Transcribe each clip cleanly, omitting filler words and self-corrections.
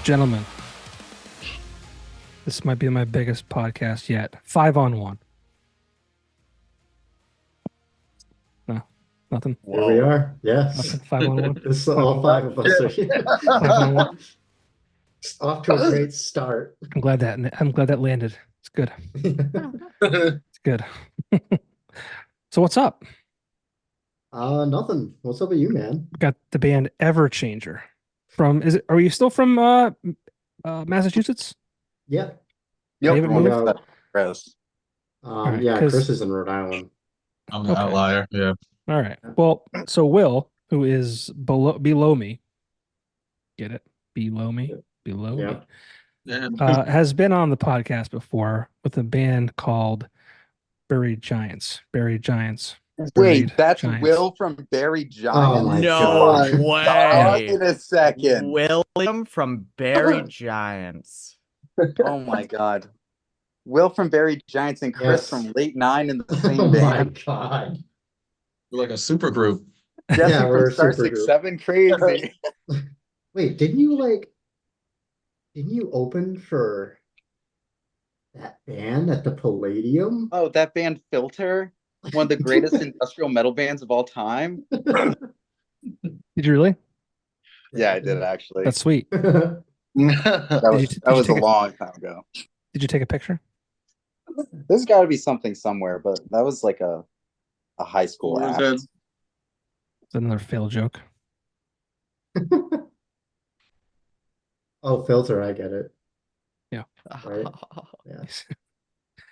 Gentlemen, this might be my biggest podcast yet. 5-on-1. No, nothing. Here we are. Yes. Nothing. 5-on-1. This is all five of us are here. 5-on-1. Off to a great start. I'm glad that landed. It's good. It's good. So what's up? Nothing. What's up with you, man? Got the band EverChanger. Are you still from Massachusetts? Yeah. David moved? Chris. right, yeah, 'cause- Chris is in Rhode Island. I'm the Okay. outlier. Yeah. All right. Well, so Will, who is below me, get it? Below me? Below Yeah. me. Yeah. Has been on the podcast before with a band called Buried Giants. Buried Giants. Wait, Buried that's Giants. Will from Barry Giants? Oh my No God. way. Wait a second. William from Barry Giants. Oh my God. Will from Barry Giants and Chris Yes. from Late Nine in the Oh same my band. God. We're like a super group. Jesse Yeah, we're a from Star super 67, crazy. Wait, didn't you open for that band at the Palladium? Oh, that band Filter, one of the greatest industrial metal bands of all time. Did you really? Yeah, I did actually. That's sweet. That Did was you a take long time ago. Did you take a picture? There's got to be something somewhere, but that was like a high school What was act. that? It's another fail joke. Oh, Filter, I get it. Right. Oh, Yeah.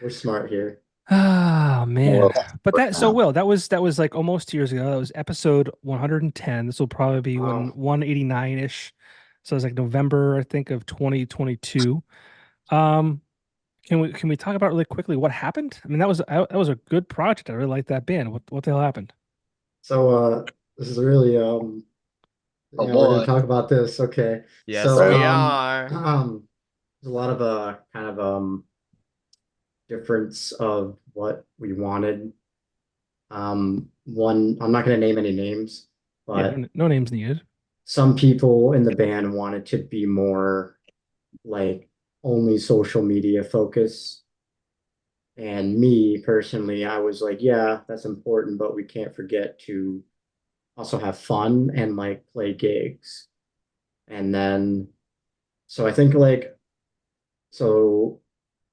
We're smart here. Oh man. Well, But that was like almost 2 years ago. That was episode 110. This will probably be Wow. 189-ish. So it's like November, I think, of 2022. Can we talk about really quickly what happened? I mean, that was a good project. I really liked that band. What the hell happened? So this is really Oh, we're gonna boy. talk about this. Okay. yes, So, we are. There's a lot of kind of difference of what we wanted. One, I'm not gonna name any names, but Yeah, no names needed. some people in the band wanted to be more like only social media focus. And me personally, I was like, yeah, that's important, but we can't forget to also have fun and like play gigs. And then, so I think so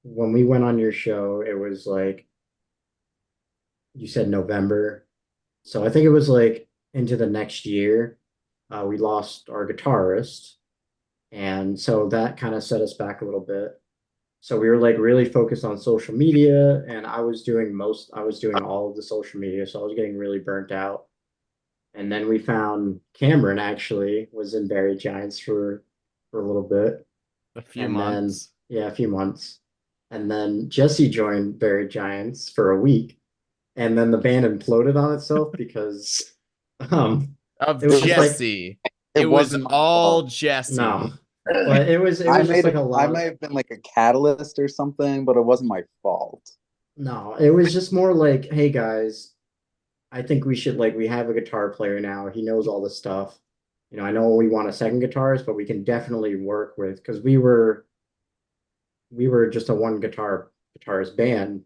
when we went on your show, it was like, you said November. So I think it was like into the next year. We lost our guitarist. And so that kind of set us back a little bit. So we were like really focused on social media, and I was doing all of the social media. So I was getting really burnt out. And then we found Cameron actually was in Barry Giants for a little bit. A few And months. Then, yeah, a few months. And then Jesse joined Barry Giants for a week. And then the band imploded on itself because Of it was just like- Jesse. It was wasn't my all fault. Jesse. no. But it was I just like a I lot. may have been like a catalyst or something, but it wasn't my fault. No, it was just more like, hey guys, I think we should we have a guitar player now. He knows all the stuff. I know we want a second guitarist, but we can definitely work with, because we were just a one guitarist band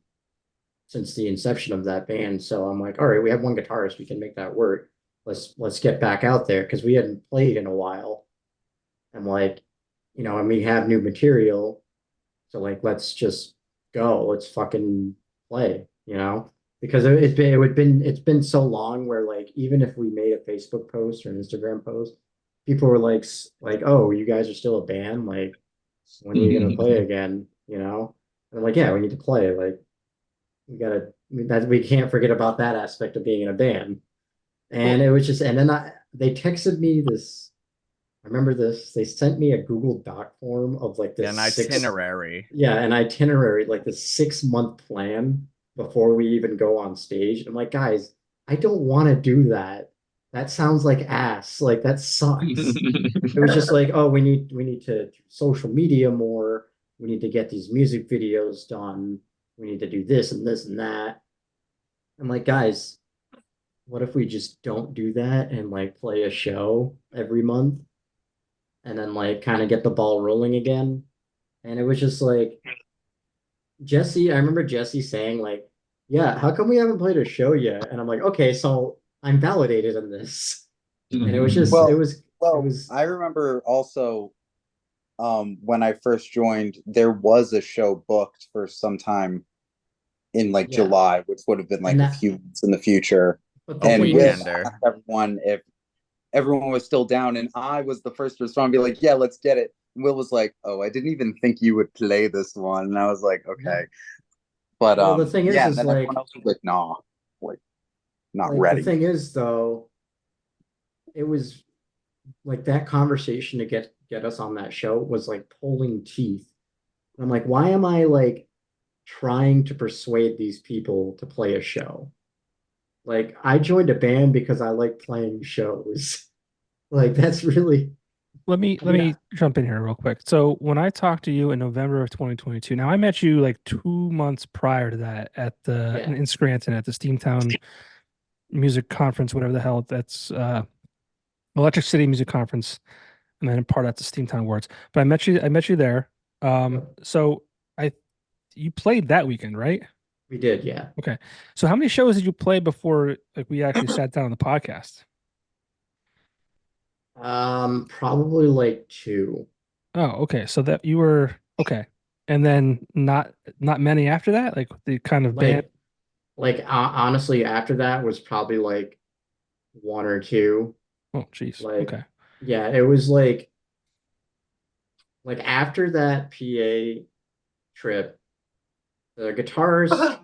since the inception of that band. So I'm like, all right, we have one guitarist, we can make that work. Let's get back out there, because we hadn't played in a while. I'm like, and we have new material. So let's just go. Let's fucking play, because it's been so long where even if we made a Facebook post or an Instagram post, people were like, oh, you guys are still a band? Like, when are you gonna play again? And I'm like, yeah, we need to play. We can't forget about that aspect of being in a band. And it was just, and then they texted me this. I remember this. They sent me a Google Doc form of this An itinerary. an itinerary, like the 6-month plan before we even go on stage. And I'm like, guys, I don't want to do that. That sounds like ass. That sucks. It was just like, oh, we need to social media more. We need to get these music videos done. We need to do this and this and that. I'm like, guys, what if we just don't do that and play a show every month? and then like kind of get the ball rolling again. And it was just like Jesse, I remember Jesse saying like, "Yeah, how come we haven't played a show yet?" And I'm like, "Okay, so I'm validated in this." And it was just Well, it well, was I remember also when I first joined, there was a show booked for some time in like yeah. July, which would have been like And a that few months in the future. but the A And thing Will is, weekender. asked everyone if everyone was still down, and I was the first to respond, be like, "Yeah, let's get it." And Will was like, "Oh, I didn't even think you would play this one," and I was like, "Okay." But well, the thing yeah, and is then everyone like else was like, "Nah, like not the ready." thing is though, it was like that conversation to get us on that show was like pulling teeth. I'm like, why am I like trying to persuade these people to play a show? Like, I joined a band because I like playing shows. Like, that's really, Let me I let mean, me jump in here real quick. So when I talked to you in November of 2022, now I met you like 2 months prior to that at the yeah, in Scranton at the Steamtown Music Conference, whatever the hell that's Electric City Music Conference, and then part at the Steamtown Awards. But I met you there. yeah, So I you played that weekend, right? we did, yeah. Okay. So how many shows did you play before like we actually sat down on the podcast? Probably like two. Oh, okay. So that you were okay. And then not many after that, like the kind of band. Like, honestly, after that was probably like one or two. Oh, geez. Like, Okay. yeah, it was like after that PA trip, the guitarist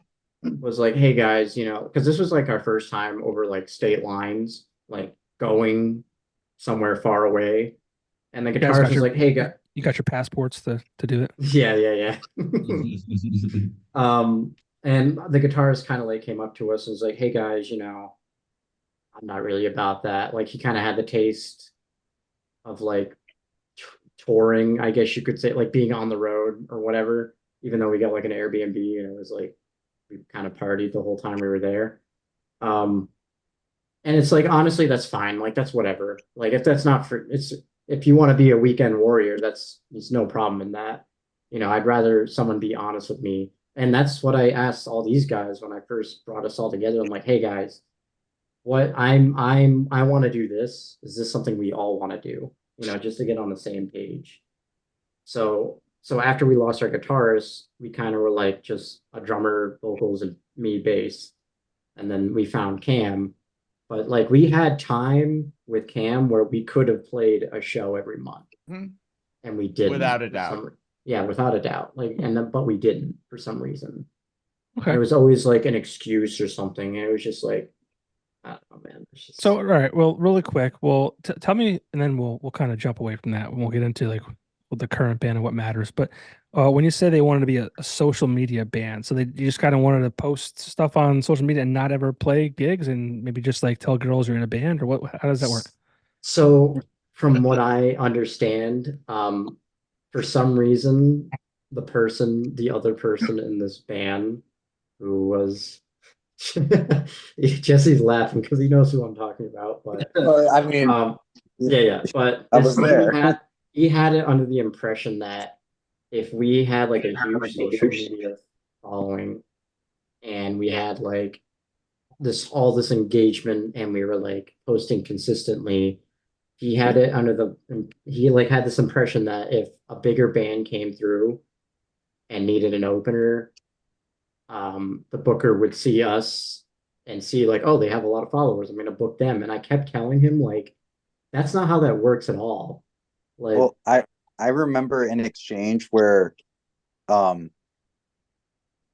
was like, "Hey guys, because this was like our first time over like state lines, like going somewhere far away." And the You guys guitarist got was your like, "Hey you guys, you got your passports to do it. yeah, yeah, yeah." Um, and the guitarist kind of like came up to us and was like, "Hey guys, I'm not really about that." Like he kind of had the taste of like touring, I guess you could say, like being on the road or whatever. Even though we got like an Airbnb and it was like we kind of partied the whole time we were there. Um, and it's like honestly, that's fine. Like that's whatever. Like if that's not for it's if you want to be a weekend warrior, there's no problem in that. I'd rather someone be honest with me. And that's what I asked all these guys when I first brought us all together. I'm like, hey guys, I want to do this. Is this something we all want to do? Just to get on the same page. So after we lost our guitarist, we kind of were like just a drummer, vocals, and me bass. And then we found Cam. But like we had time with Cam where we could have played a show every month, Mhm. and we didn't. Without a for doubt. yeah, without a doubt. Like, and then but we didn't for some reason. And Okay. it was always like an excuse or something. And it was just like, I don't know, man. It's just So all right, well, really quick, well, tell me, and then we'll kind of jump away from that, and we'll get into like the current band and what matters. But when you say they wanted to be a social media band, so you just kind of wanted to post stuff on social media and not ever play gigs, and maybe just like tell girls you're in a band, or what? How does that work? so from what I understand, for some reason, the other person in this band who was Jesse's laughing because he knows who I'm talking about, but I mean, yeah, yeah. But I was there. he had it under the impression that if we had like a huge social media following and we had like this engagement and we were like posting consistently, he like had this impression that if a bigger band came through and needed an opener, the booker would see us and see like, oh, they have a lot of followers. I'm gonna book them. And I kept telling him like, that's not how that works at all. Like, Well, I remember an exchange where um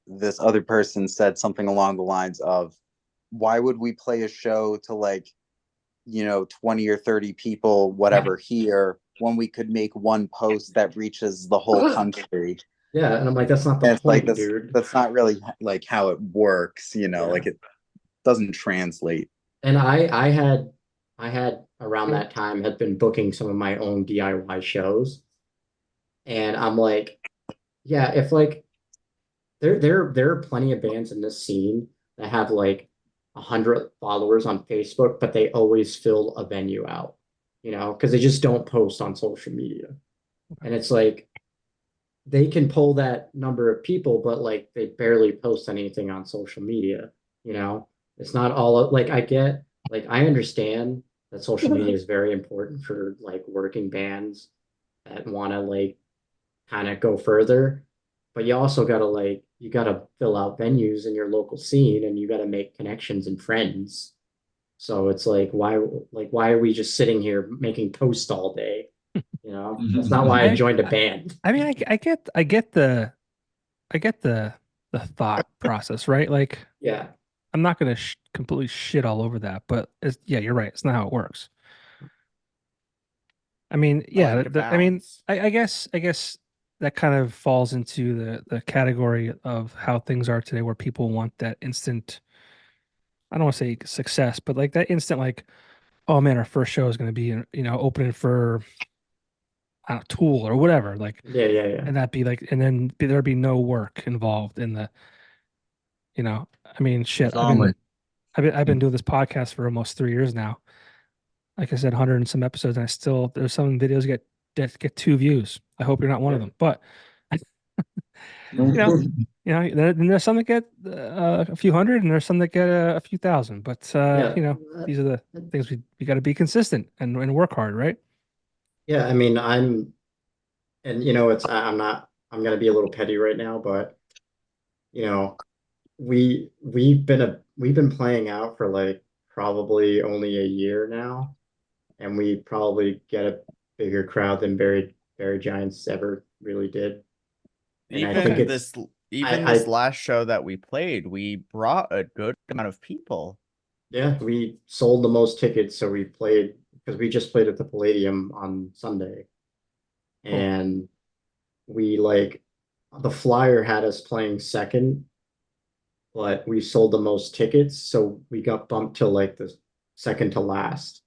this other person said something along the lines of, "Why would we play a show to like, 20 or 30 people, whatever, here when we could make one post that reaches the whole country?" yeah, and I'm like, that's not the And it's like point, dude. that's not really like how it works, Yeah. like it doesn't translate. And I had around that time had been booking some of my own DIY shows. And I'm like, yeah, if like there are plenty of bands in this scene that have like 100 followers on Facebook, but they always fill a venue out. because they just don't post on social media. And it's like they can pull that number of people, but like they barely post anything on social media, you know? It's not all like I understand that social media is very important for like working bands that want to like kind of go further, but you also got to you got to fill out venues in your local scene and you got to make connections and friends. So it's like why are we just sitting here making posts all day? That's not why I I joined a band. I mean, I get the thought process, right? Like, Yeah. I'm not gonna completely shit all over that, but yeah, you're right. It's not how it works. I mean, I yeah, like a I mean, balance. I guess that kind of falls into the category of how things are today, where people want that instant. I don't want to say success, but like that instant, like, oh man, our first show is going to be, opening for I don't know, Tool or whatever, like, Yeah. and that'd be like, and then there'd be no work involved in the, I mean, shit. Calmly. I've been doing this podcast for almost 3 years now. Like I said, 100 and some episodes, and there's some videos that get 2 views. I hope you're not one of them, but you know, then there's some that get a few hundred, and there's some that get a few thousand. But Yeah. these are the things we got to be consistent and work hard, right? Yeah, I mean, and I'm gonna be a little petty right now, but you know, we've been playing out for like probably only a year now, and we probably get a bigger crowd than Barry Giants ever really did. And I think Even it's this last show that we played, we brought a good amount of people. yeah, we sold the most tickets, so we played because we just played at the Palladium on Sunday, Cool. and we the flyer had us playing second, but we sold the most tickets, so we got bumped to like the second to last.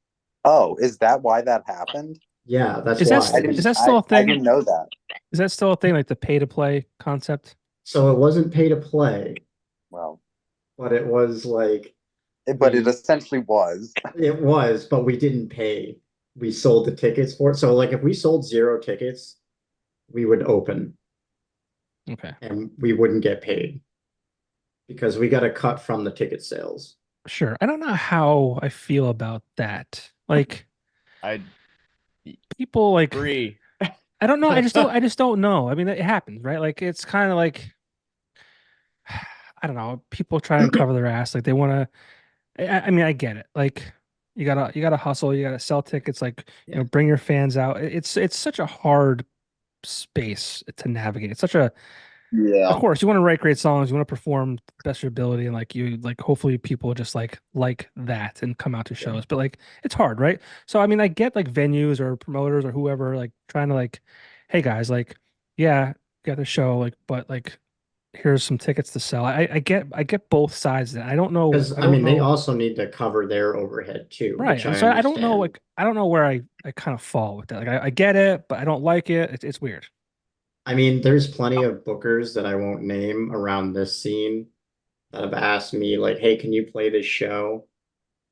Oh, is that why that happened? Yeah, that's Is why. is that still a I thing? didn't know that. Is that still a thing, like the pay to play concept? So it wasn't pay to play, Well, but it was like but it we essentially was. it was, but we didn't pay. We sold the tickets for it. So like if we sold 0 tickets, we would open Okay, and we wouldn't get paid because we got a cut from the ticket sales. sure. I don't know how I feel about that. Like I people like agree. I don't know. I just don't know. I mean, it happens, right? Like it's kind of like I don't know. People try and cover their ass, like they want to. I mean, I get it. Like you gotta hustle. You gotta sell tickets. Like Yeah. bring your fans out. It's such a hard space to navigate. It's such a Yeah. Of course, you want to write great songs, you want to perform the best of your ability, and hopefully people just like that and come out to shows. But like it's hard, right? So I mean, I get like venues or promoters or whoever like trying to like, hey guys, like, yeah, got the show, like, but like here's some tickets to sell. I get both sides of that. Because I I don't mean, they know. also need to cover their overhead too, Right. which And I so I don't know, understand. like I don't know where I kind of fall with that. Like I get it, but I don't like it. It's weird. I mean, there's plenty of bookers that I won't name around this scene that have asked me, like, hey, can you play this show?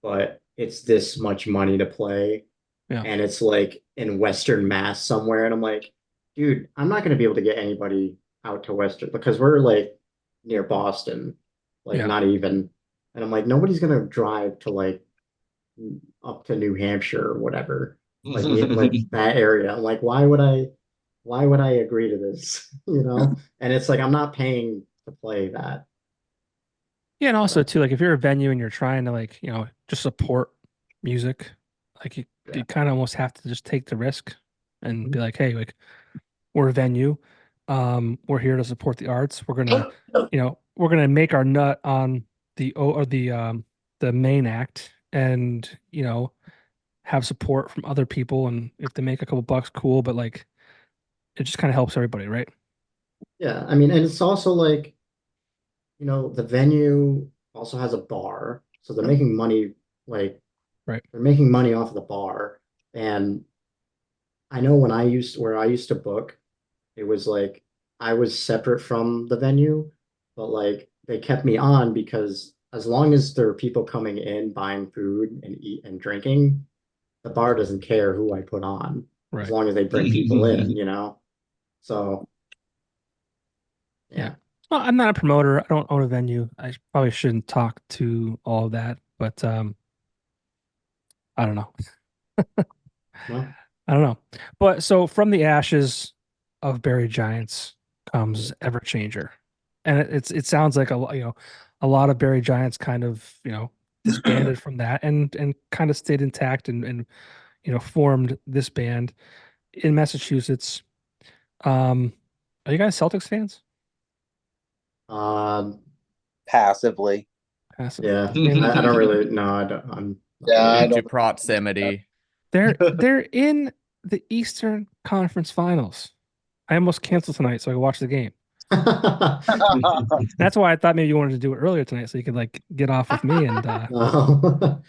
But it's this much money to play. Yeah. And it's like in Western Mass somewhere. And I'm like, dude, I'm not going to be able to get anybody out to Western because we're like near Boston, like Yeah. not even. And I'm like, nobody's going to drive to like up to New Hampshire or whatever, like that area. I'm like, why would I agree to this? And it's like I'm not paying to play that. Yeah, and also But too, like if you're a venue and you're trying to like, just support music, like yeah. you kind of almost have to just take the risk and be Mhm. like, hey, like we're a venue. We're here to support the arts. We're gonna make our nut on the main act and, have support from other people. And if they make a couple bucks, cool, but like it just kind of helps everybody, right? Yeah, I mean, and it's also like, the venue also has a bar, so they're making money, like Right. they're making money off of the bar. And I know where I used to book, it was like I was separate from the venue, but like they kept me on because as long as there are people coming in buying food and eat and drinking, the bar doesn't care who I put on as Right. long as they bring people in, you know? So, yeah. Well, I'm not a promoter. I don't own a venue. I probably shouldn't talk to all of that, but I don't know. No? I don't know. But so from the ashes of buried giants comes EverChanger. And it sounds like a lot of buried giants kind of, disbanded from that and kind of stayed intact and formed this band in Massachusetts. Are you guys Celtics fans? Um, Passively. Passively. yeah. I mean, I don't really, no, I don't, I'm not Yeah, really- I Due to don't. proximity. they're in the Eastern Conference Finals. I almost canceled tonight so I could watch the game. That's why I thought maybe you wanted to do it earlier tonight so you could like get off with me and No.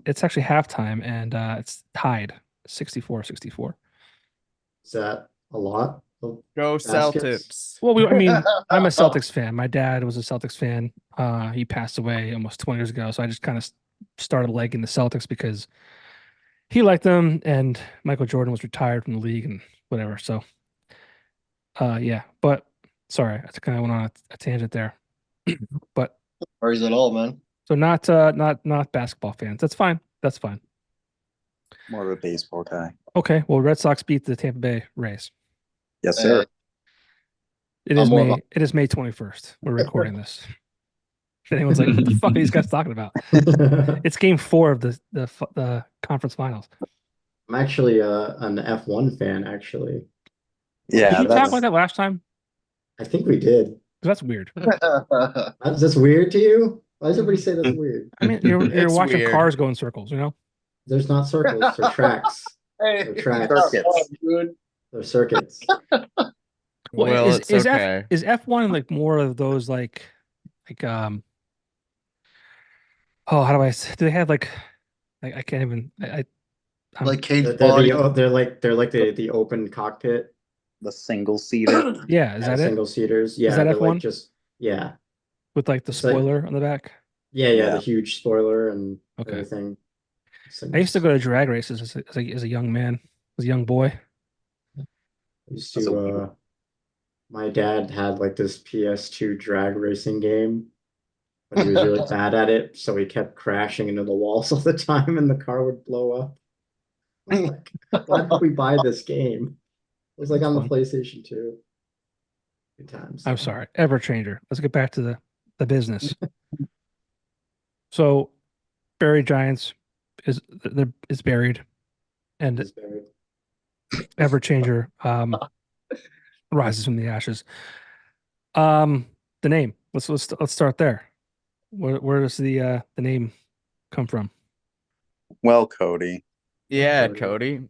it's actually halftime and it's tied 64-64. Is that a lot of Go baskets? Celtics. Well, I mean, I'm a Celtics fan. My dad was a Celtics fan. He passed away almost 20 years ago, so I just kind of started liking the Celtics because he liked them and Michael Jordan was retired from the league and whatever. So, yeah, but sorry, I kind of went on a tangent there. But Worries at all, man. so not basketball fans. That's fine. That's fine. More of a baseball guy. Okay. Well, Red Sox beat the Tampa Bay Rays. Yes, sir. It I'm is more of May. It is May 21st. We're recording this. If anyone's like, "What the fuck are these guys talking about?" It's Game 4 of the conference finals. I'm actually an F1 fan, actually. Yeah, Did you talk that's about that last time? I think we did. 'Cause that's weird. Is this weird to you? Why does everybody say that's weird? I mean, you're It's watching weird. cars go in circles. There's not circles, they're tracks. Hey, They're tracks. Circuits. dude. They're circuits. Well, Well, it's okay. Is F1 like more of those like oh, how do I do they have like I can't even I'm- Like Cage They're Body. they're like the open cockpit, the single seater. yeah, is that it? single seaters. Yeah, that they're F1? like just yeah. With like the It's like- spoiler on the back? Yeah, Yeah. the huge spoiler and Okay. everything. I used to go to drag races as a young man, as a young boy. Used That's to my dad had like this PS2 drag racing game, but he was really bad at it, so he kept crashing into the walls all the time and the car would blow up. I'm like, why did we buy this game? It was like on the Fun. PlayStation 2. Good times. I'm sorry, EverChanger. Let's get back to the business. So, buried giants is buried, and It's very- EverChanger rises from the ashes. The name. Let's start there. Where does the name come from? Well, Cody. Yeah, Cody. Cody.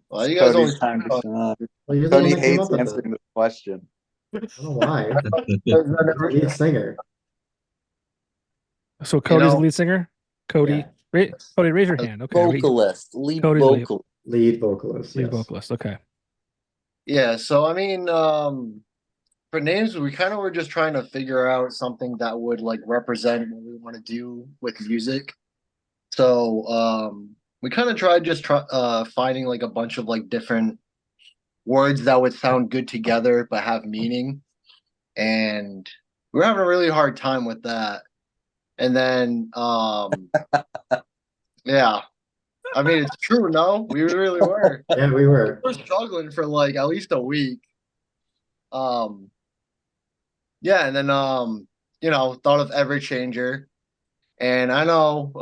Well, you guys Cody's always time to shine. Well, you're the one Cody that came hates up with it. answering this question. I don't know why. The lead singer. So Cody's the know- lead singer. Cody, Yeah. Cody, raise your hand. Okay, vocalist, lead Cody's lead- vocal. Lead vocalist. lead Yes. vocalist. Okay. Yeah, so I mean, for names, we kind of were just trying to figure out something that would like represent what we want to do with music. So we kind of tried finding like a bunch of like different words that would sound good together but have meaning, and we were having a really hard time with that. And then yeah, I mean it's true. No, we really were. Yeah, we were. We're struggling for like at least a week. Yeah, and then thought of EverChanger. And I know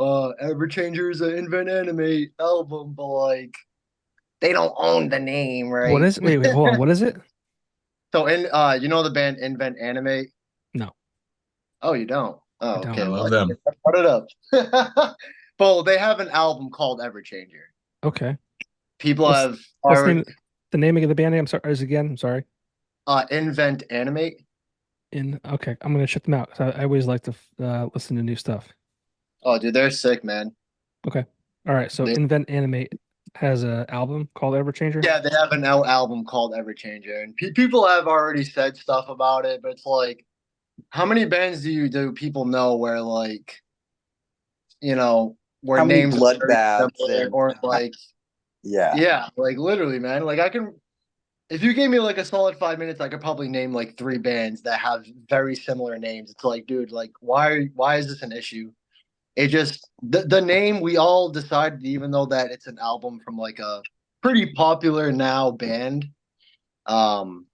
EverChanger is an Invent Animate album, but like they don't own the name, right? What is? Wait, hold on. What is it? So you know the band Invent Animate? No. Oh, you don't? Oh, I don't. okay. I love well, them. Put it up. Well, they have an album called EverChanger. Okay. People What's- have What's the already name, the name of the band name? I'm sorry. Is again? I'm sorry. Invent Animate. Okay, I'm gonna check them out. I always like to listen to new stuff. Oh, dude, they're sick, man. All right. So They- Invent Animate has an album called EverChanger. Yeah, they have an album called EverChanger, and people have already said stuff about it. But it's like, how many bands do people know where like, where How many names are very bloodbaths similar, and or like yeah. yeah, like literally, man. Like I can, if you gave me like a solid 5 minutes, I could probably name like three bands that have very similar names. It's like, dude, like why is this an issue? It just the name we all decided, even though that it's an album from like a pretty popular now band, um,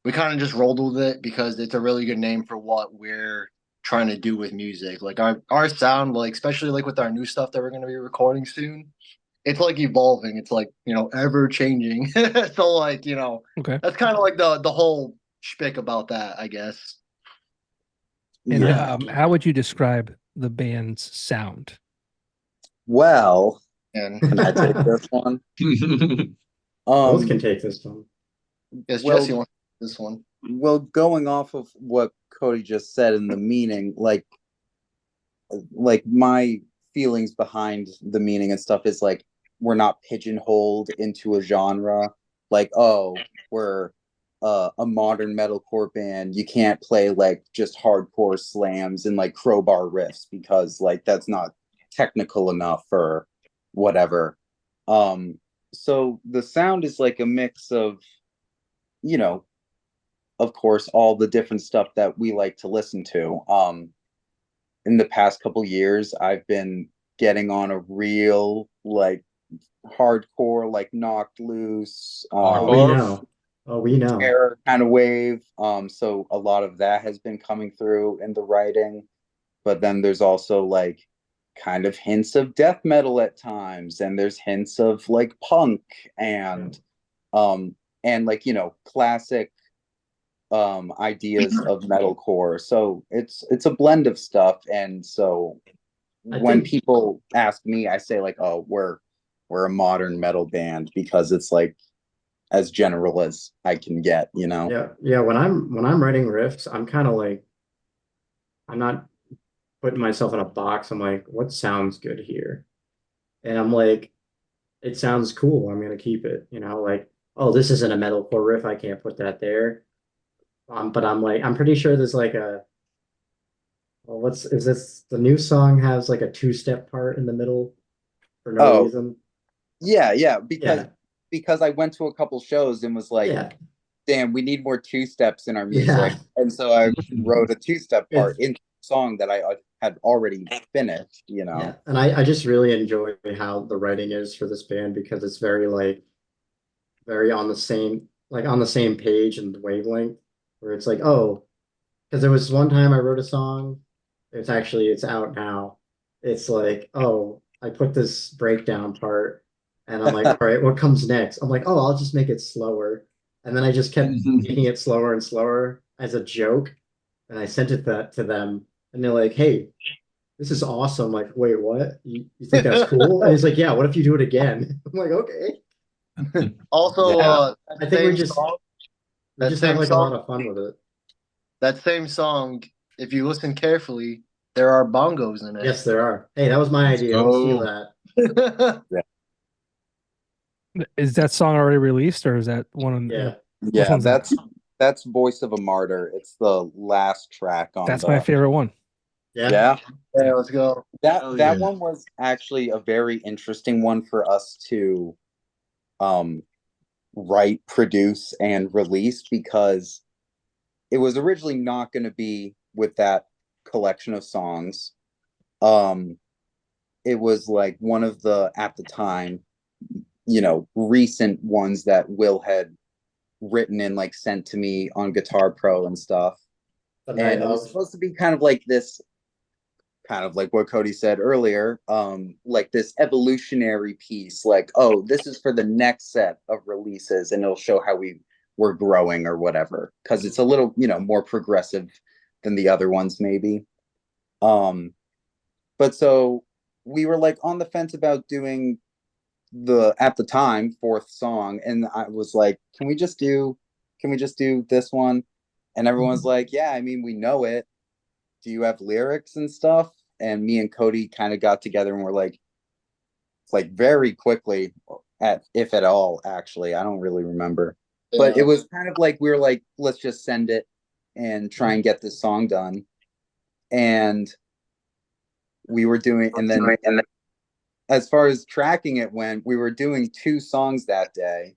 we kind of just rolled with it because it's a really good name for what we're trying to do with music. Like our sound, like especially like with our new stuff that we're gonna be recording soon, it's like evolving. It's like, ever changing. So like, Okay. that's kind of like the whole shtick about that, I guess. And Yeah. how would you describe the band's sound? Well, And can I take this one? Both can take this one. yes, well, Jesse wants this one. well, going off of what Cody just said in the meaning, like my feelings behind the meaning and stuff is like we're not pigeonholed into a genre. Like, oh, we're a modern metalcore band. You can't play like just hardcore slams and like crowbar riffs because like that's not technical enough or whatever. So the sound is like a mix of, you know, of course, all the different stuff that we like to listen to. In the past couple years, I've been getting on a real like hardcore, like Knocked Loose, Oh, we Hardcore? know. Oh, we know. Terror kind of wave. So a lot of that has been coming through in the writing, but then there's also like kind of hints of death metal at times, and there's hints of like punk and like classic ideas of metalcore. So it's a blend of stuff. And so I when think people ask me, I say like, oh, we're a modern metal band because it's like as general as I can get, yeah, when I'm writing riffs, I'm kind of like I'm not putting myself in a box. I'm like, what sounds good here? And I'm like, it sounds cool. I'm gonna keep it, like, oh, this isn't a metalcore riff. I can't put that there. But I'm like, I'm pretty sure there's like well, is this the new song has like a two-step part in the middle for no Oh, reason? yeah, Yeah, because I went to a couple shows and was like, yeah, damn, we need more two steps in our yeah. music. And so I wrote a two-step part It's in the song that I had already finished. Yeah, and I just really enjoy how the writing is for this band because it's very like very on the same page and wavelength where it's like, oh, because there was one time I wrote a song, it's out now. It's like, oh, I put this breakdown part and I'm like, all right, what comes next? I'm like, oh, I'll just make it slower. And then I just kept making it slower and slower as a joke. And I sent it to them and they're like, hey, this is awesome. Like, wait, what? You think that's cool? And he's like, yeah, what if you do it again? I'm like, okay. Also, Yeah. I think we that just have same like a song, lot of fun with it. that same song, if you listen carefully, there are bongos in Yes, there are. Hey, that was my Let's idea. Don't steal go. that. it. Is that song already released, or is that one of Yeah. which Yeah, one's that? that's Voice of a Martyr. It's the last track on That's my favorite one. Yeah. Yeah. Yeah, let's go. That Oh, that yeah. one was actually a very interesting one for us to um write, produce, and release because it was originally not going to be with that collection of songs. It was like one of the at the time, recent ones that Will had written and like sent to me on Guitar Pro and stuff. The night And it was of. supposed to be kind of like this, kind of like what Cody said earlier, like this evolutionary piece, like, oh, this is for the next set of releases and it'll show how we're growing or whatever. Because it's a little, more progressive than the other ones, maybe. But so we were like on the fence about doing the at the time fourth song, and I was like, can we just do this one? And everyone's like, yeah, I mean, we know it. Do you have lyrics and stuff? And me and Cody kind of got together and we're like very quickly, if at all, actually, I don't really remember. But Yeah. it was kind of like we were like, let's just send it and try and get this song done. And we were doing, and then as far as tracking it went, we were doing 2 songs that day.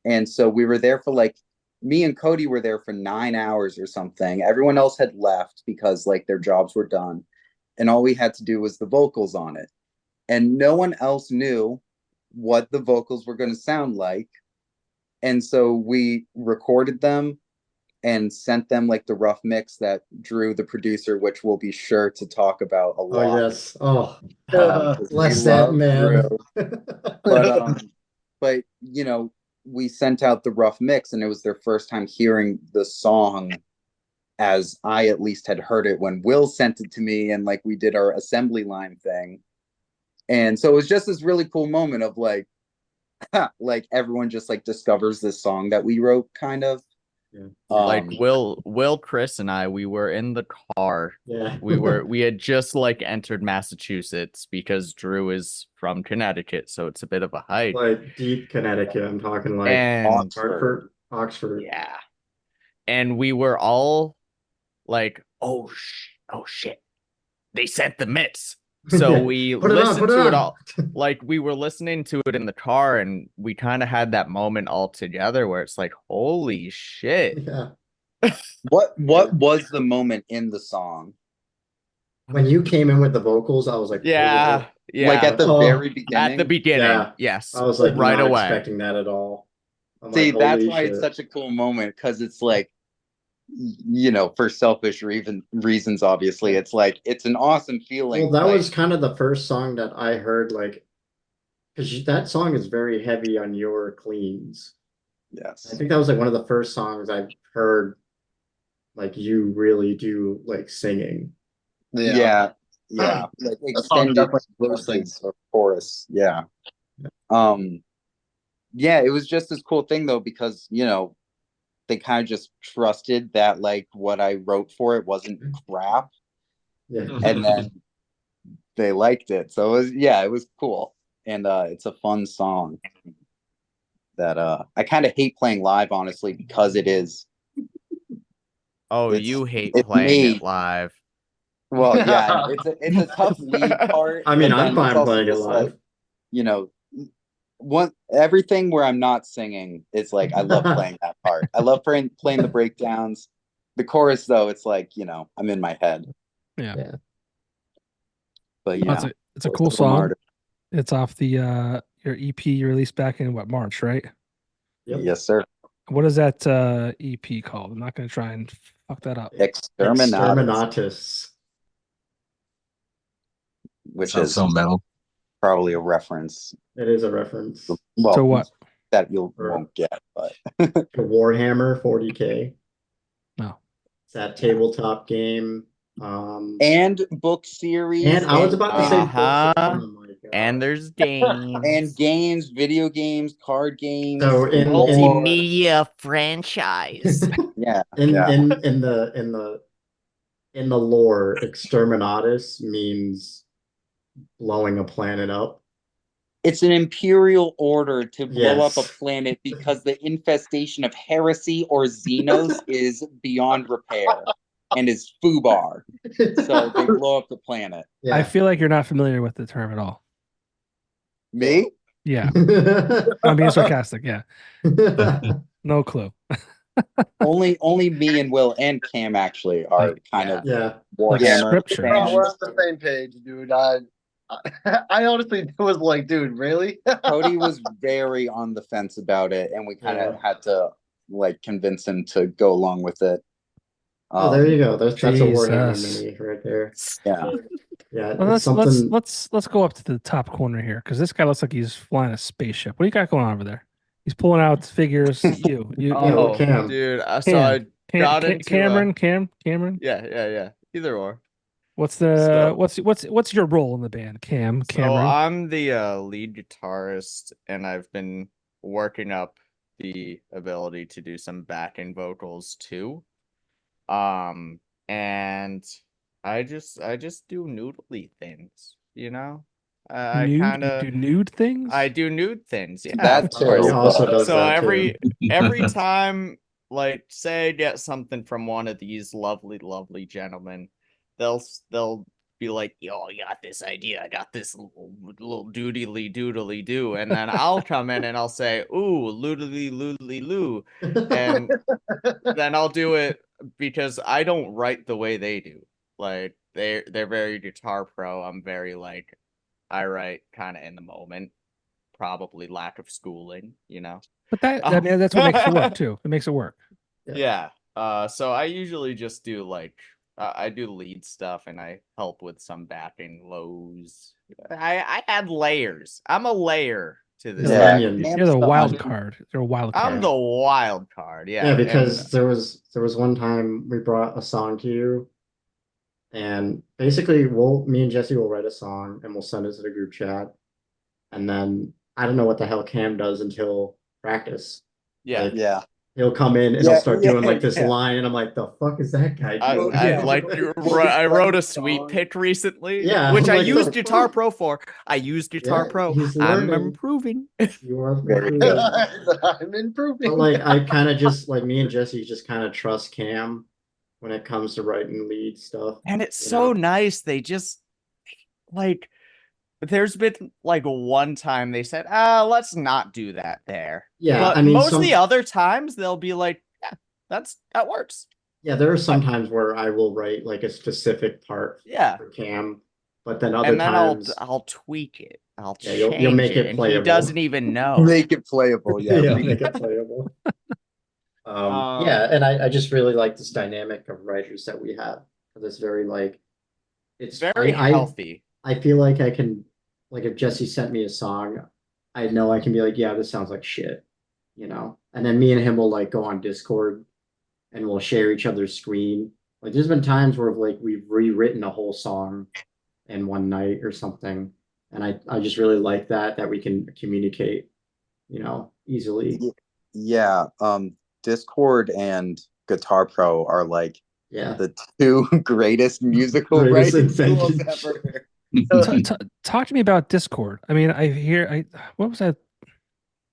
And so we were there for like, me and Cody were there for 9 hours or something. Everyone else had left because like their jobs were done. And all we had to do was the vocals on it. And no one else knew what the vocals were going to sound like. And so we recorded them and sent them like the rough mix that Drew, the producer, which we'll be sure to talk about a lot. Oh yes. Oh, 'Cause we bless that love man. Drew. But you know, we sent out the rough mix, and it was their first time hearing the song, as I at least had heard it when Will sent it to me, and like we did our assembly line thing. And so it was just this really cool moment of like, like everyone just like discovers this song that we wrote, kind of. Yeah. Like Will, Chris, and I, we were in the car. Yeah. We had just like entered Massachusetts because Drew is from Connecticut, so it's a bit of a hike. Like deep Connecticut. I'm talking like And Hartford, Oxford. yeah, and we were all like, "Oh shit, they sent the mitts." So Yeah. we Put it on, listened put it to it on. all. Like we were listening to it in the car, and we kind of had that moment all together where it's like, "Holy shit!" Yeah. What was the moment in the song? When you came in with the vocals, I was like, Yeah, oh. yeah. Like at the Oh. very beginning? At the beginning, Yeah. yes. I was like right not away. expecting that at all. I'm See, like, that's holy why shit. it's such a cool moment, because it's like, you know, for selfish reasons, obviously, it's like it's an awesome feeling. Well, that like, was kind of the first song that I heard, like, because that song is very heavy on your cleans. I yes. think that was like one of the first songs I've heard, like you really do like singing. Yeah, like That song extended definitely was verses or chorus. Yeah. Yeah, it was just this cool thing though, because you know, they kind of just trusted that like what I wrote for it wasn't crap, Yeah. and then they liked it. So it was cool. And it's a fun song that I kind of hate playing live, honestly, because it is. Oh, It's- you hate it's playing me. it live. Well, yeah, it's a tough lead part. I mean, but I'm then it's fine also playing it just, live. like, you know, everything where I'm not singing is like I love playing that part. I love playing the breakdowns. The chorus, though, it's like, you know, I'm in my head. Yeah. Yeah. But yeah, It's a cool song. It's off the your EP you released back in March, right? Yep. Yes, sir. What is that EP called? I'm not gonna try and fuck that up. Exterminatus. Which Sounds is so metal. probably a reference. It is a reference to Well, So what? that you won't get, but Warhammer 40K. No. It's that tabletop game. and book series, And I was about to say books. Uh-huh. Oh my God. And there's games. and games, video games, card games, So in multimedia franchise. yeah, in yeah. in the lore, exterminatus means blowing a planet up. It's an imperial order to blow Yes. up a planet because the infestation of heresy or xenos is beyond repair and is foobar. So they blow up the planet. Yeah. I feel like you're not familiar with the term at all. Me? Yeah. I'm being sarcastic. Yeah. No clue. Only me and Will and Cam actually are kind of Yeah. Like Warhammer scripture. We're fans. on the same page, dude. I honestly was like, dude, really? Cody was very on the fence about it, and we kind of had to like convince him to go along with it. Oh, there you go. That's a Warhammer Jesus. mini right there. Yeah. Yeah. Well, it's something. let's go up to the top corner here because this guy looks like he's flying a spaceship. What do you got going on over there? He's pulling out figures. You. Oh, Cam. dude. So I got into Cameron. Yeah. Either or. What's the what's your role in the band, Cameron? So I'm the lead guitarist, and I've been working up the ability to do some backing vocals too. And I just do noodly things, you know. I kind of do nude things. I do nude things. Yeah, That of too. course. He also does So that every time, like, say I get something from one of these lovely gentlemen, they'll be like, yo, I got this idea. I got this little doodly doodly do. And then I'll come in and I'll say, ooh, loodly loodly loo. And then I'll do it because I don't write the way they do. Like they're very guitar pro. I'm very like I write kind of in the moment. Probably lack of schooling, you know. But I mean, that's what makes it work too. It makes it work. Yeah. So I usually just do like I do lead stuff and I help with some backing lows. I add layers. I'm a layer to this. Yeah. onion. You're the wild card. You're a wild card. I'm the wild card. Yeah. Yeah, because there was one time we brought a song to you, and basically me and Jesse will write a song and we'll send it to the group chat, and then I don't know what the hell Cam does until practice. yeah. Like, Yeah. he'll come in and Yeah, he'll start doing like this yeah. line, and I'm like, the fuck is that guy doing? I wrote a sweet pick recently, Yeah, which I like, used the Guitar fuck? Pro for. I used Guitar Yeah, Pro. he's I'm learning. improving. You are Very improving. I'm improving. But like I kind of just like me and Jesse just kind of trust Cam when it comes to writing lead stuff. And it's you so know? nice. They just like there's been like one time they said, let's not do that there. Yeah, But I mean, most of the other times they'll be like, yeah, that works. Yeah, there are some times where I will write like a specific part Yeah. for Cam, but then other And then times I'll tweak it. I'll Yeah, change you'll make it and he playable. doesn't even know. Make it playable. Yeah. yeah, make it playable. Yeah, and I just really like this dynamic of writers that we have, because it's very like it's Very healthy. I feel like I can, like, if Jesse sent me a song, I know I can be like, yeah, this sounds like shit, and then me and him will like go on Discord and we'll share each other's screen. Like, there's been times where like we've rewritten a whole song in one night or something, and I just really like that we can communicate, easily. Yeah. Discord and Guitar Pro are like Yeah, the two greatest musical Greatest writing tools inventions. ever. Talk to me about Discord. I mean, what was I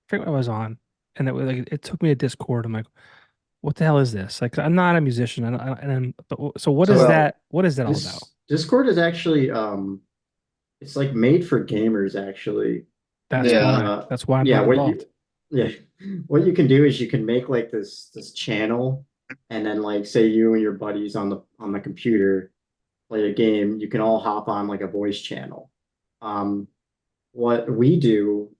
forget what I was on, and it took me to Discord. I'm like, what the hell is this? Like, I'm not a musician, so what is So, that? What is that all about? Discord is actually it's like made for gamers actually. That's Yeah. why I'm not involved. What you can do is you can make like this channel, and then like say you and your buddies on the computer play a game, you can all hop on like a voice channel. What we do,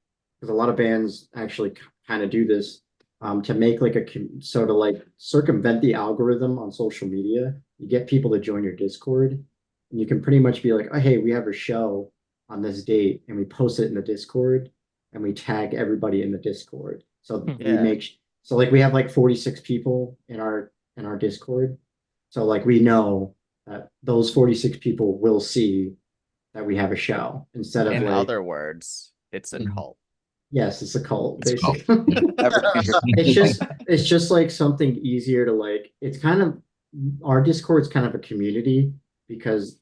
because a lot of bands actually kind of do this, to make like so to like circumvent the algorithm on social media, you get people to join your Discord, and you can pretty much be like, oh, hey, we have a show on this date, and we post it in the Discord, and we tag everybody in the Discord. So Yeah. like we have like 46 people in our Discord. So like we know that those 46 people will see that we have a show, instead of In like, other words, it's a Mhm. cult. yes, it's a cult, It's a cult. basically. It's just like something easier to like. It's kind of, our Discord's kind of a community, because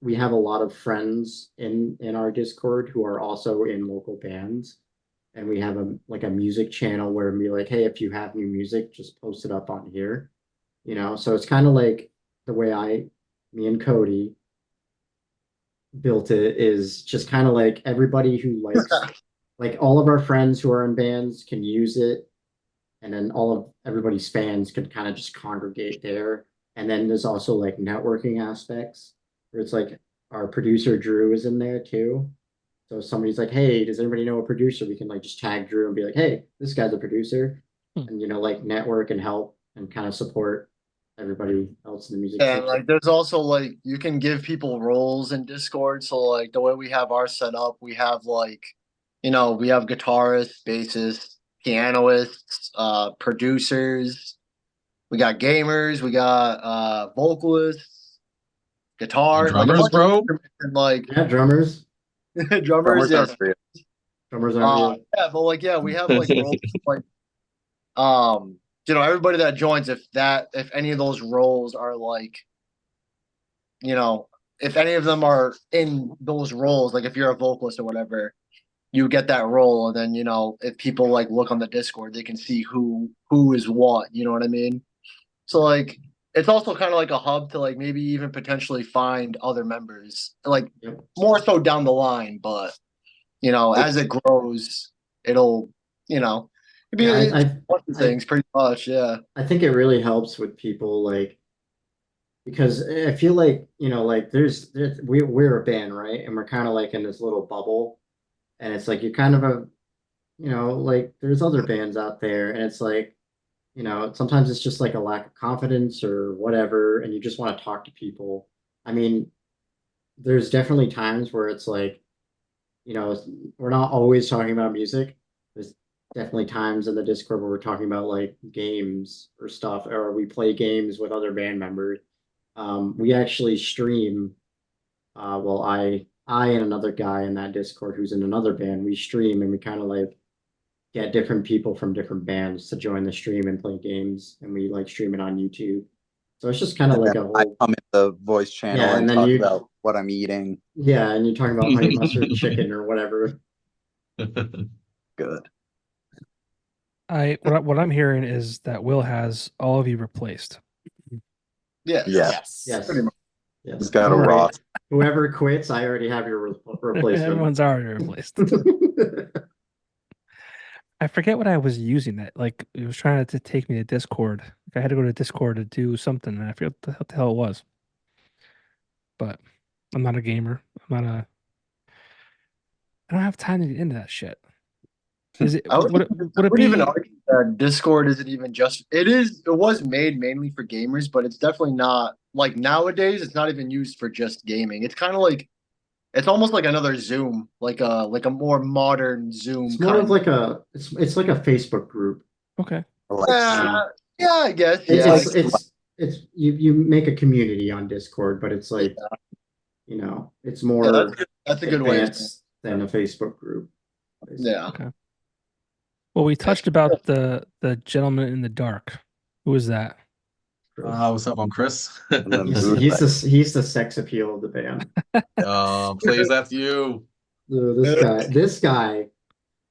we have a lot of friends in our Discord who are also in local bands, and we have a music channel where we like, hey, if you have new music, just post it up on here. So it's kind of like the way me and Cody built it, is just kind of like everybody who likes, like, all of our friends who are in bands can use it, and then all of everybody's fans can kind of just congregate there. And then there's also like networking aspects, where it's like our producer Drew is in there too. So if somebody's like, hey, does anybody know a producer? We can like just tag Drew and be like, hey, this guy's a producer. And like network and help and kind of support everybody else in the music And scene. like there's also like you can give people roles in Discord. So like the way we have our set up, we have like, we have guitarists, bassists, pianists, producers, we got gamers, we got vocalists, guitar, like a Drummers, bunch bro. of and like Yeah, drummers. drummers, Drummers yes. are real. Drummers aren't real. Yeah, but like we have like roles like everybody that joins, if any of those roles are like, if any of them are in those roles, like if you're a vocalist or whatever, you get that role, and then if people like look on the Discord, they can see who is what, you know what I mean? So like it's also kind of like a hub to like maybe even potentially find other members, like Yep. more so down the line. But you know, as it grows, it'll it'd be Yeah, it's I one of the things pretty much. Yeah. I think it really helps with people like because I feel like like we're a band, right? And we're kind of like in this little bubble, and it's like you're kind of a like there's other bands out there, and it's like sometimes it's just like a lack of confidence or whatever, and you just want to talk to people. I mean, there's definitely times where it's like, we're not always talking about music. There's definitely times in the Discord where we're talking about like games or stuff, or we play games with other band members. We actually stream. Well, I and another guy in that Discord who's in another band, we stream and we kind of like get different people from different bands to join the stream and play games, and we like stream it on YouTube. So it's just kind of And like then a I whole come in the voice channel Yeah, and and then talk you- about what I'm eating. yeah, and you're talking about honey mustard chicken or whatever. Good. What I'm hearing is that Will has all of you replaced. Yeah. Yeah. Yes, Pretty much. yes. He's got a Don't worry. raw. Whoever quits, I already have your replacement. Everyone's already replaced. I forget what I was using that. Like it was trying to take me to Discord. Like, I had to go to Discord to do something, and I forget what the hell it was. But I'm not a gamer. I don't have time to get into that shit. Is it? I would, Would it be? even argue that Discord isn't even just it was made mainly for gamers, but it's definitely not like nowadays it's not even used for just gaming. It's kind of like it's almost like another Zoom, like a more modern Zoom. It's more of like it's like a Facebook group. Okay. Like, yeah, I guess. It's Yeah. it's you make a community on Discord, but it's like it's more Yeah, that's a good way. advanced than a Facebook group. Yeah. Okay. Well, we touched about the gentleman in the dark. Who is that? What's up, I'm Chris. and then He's the sex appeal of the band. Please, that's you. This guy,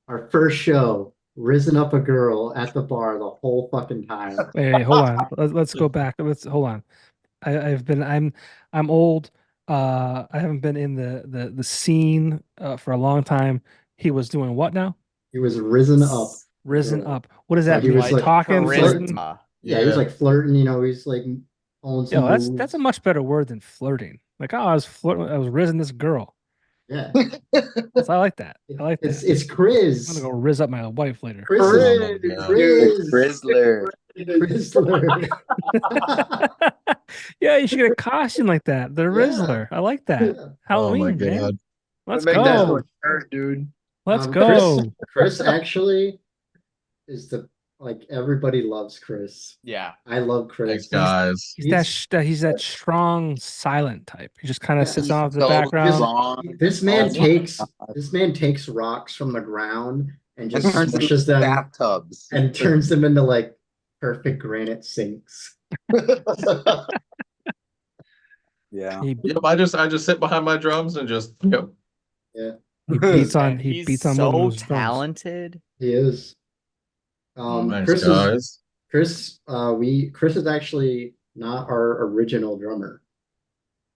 our first show, risen up a girl at the bar the whole fucking time. Hey, hold on. Let's go back. Hold on. I'm old. I haven't been in the scene for a long time. He was doing what now? He was risen up. Risen Girl. up. What does So that he mean? was like Talking, flirting? Charisma. Yeah, he was like flirting. He's like pulling some Yo, moves. that's a much better word than flirting. Like, oh, I was flirting. I was rizzing this girl. Yeah. So I like that. I like that. It's Chris. I'm gonna go rizz up my wife later. Chris. Grizzler. Chrysler. Yeah, you should get a costume like that. The Rizzler. I like that. Yeah. Oh my Halloween, man. god. Let's Make that go. a shirt, dude. Let's go. Chris actually is everybody loves Chris. Yeah. I love Chris. Thanks, guys. He's that strong silent type. He just kind of Yeah, sits he's off the So background. long. This man Oh, takes rocks from the ground and And just turns them smushes into them bathtubs. and turns them into like perfect granite sinks. Yeah. He Yep, I just sit behind my drums and just yep. beats on And he he's beats on so one of those drums. talented. He is. Thanks, Chris guys. Chris is actually not our original drummer.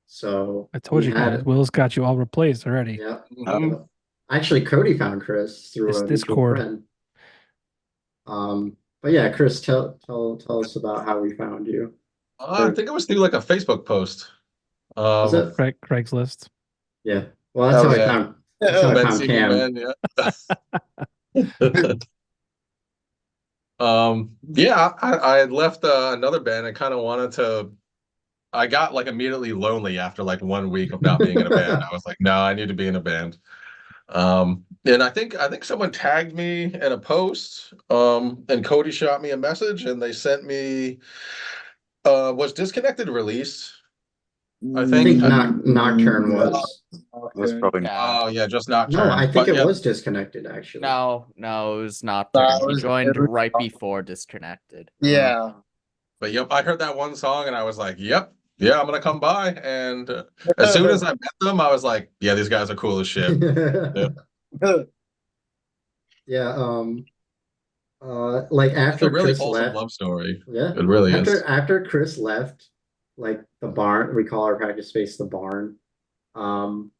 So I told we you guys, Will's got you all replaced already. Yeah. Mhm. Actually, Cody found Chris through It's a mutual Discord. friend. But yeah, Chris, tell us about how we found you. I think it was through like a Facebook post. Was it? Craigslist. Yeah. Well, that's Oh, how yeah. I found. That's how I Men found Seeking Cam. Men, yeah. Yeah, I had left another band and kind of wanted to. I got like immediately lonely after like 1 week of not being in a band. I was like, no, I need to be in a band. And I think someone tagged me in a post. And Cody shot me a message, and they sent me. Was Disconnected released? I I think. think Nocturne was. Was probably Yeah. Oh yeah, just not. No, I think But, yeah, it was disconnected actually. No, it was not. That He was- joined it was- right before Disconnected. Yeah. But yep, I heard that one song and I was like, yep, yeah, I'm gonna come by. And as soon as I met them, I was like, yeah, these guys are cool as shit. Yeah. Like It's a after really Chris wholesome left, love story. yeah. It really is. After Chris left, like the barn, we call our practice space the barn. Um,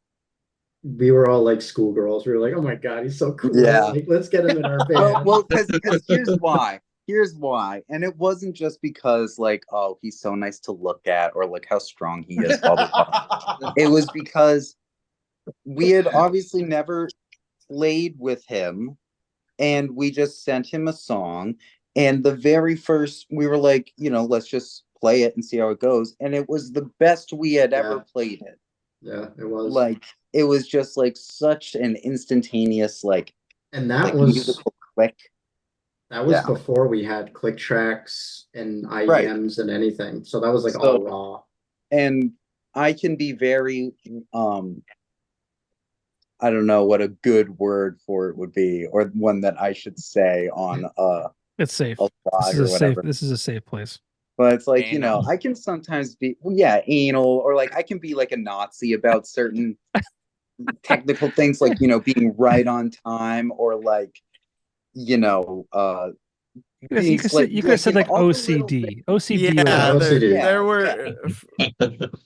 we were all like schoolgirls. We were like, "Oh my God, he's so cool! Yeah. Like, let's get him in our Well, band." well, because here's why. Here's why. And it wasn't just because like, oh, he's so nice to look at or like how strong he is, blah blah blah. It was because we had obviously never played with him and we just sent him a song. And the very first, we were like, let's just play it and see how it goes. And it was the best we had ever Yeah. played it. Yeah, it was. Like, it was just like such an instantaneous, like And that like was musical click. Yeah. before we had click tracks and Right. IEMs and anything. So that was like So- all raw. And I can be very, I don't know what a good word for it would be, or one that I should say on It's safe. a blog or whatever. This is a safe place. But it's like, Anal. I can sometimes be, well, yeah, anal, or like I can be like a Nazi about certain technical things, like, being right on time, or like, You could have said like all the little OCD. things. OCD. Yeah, would- OCD. there were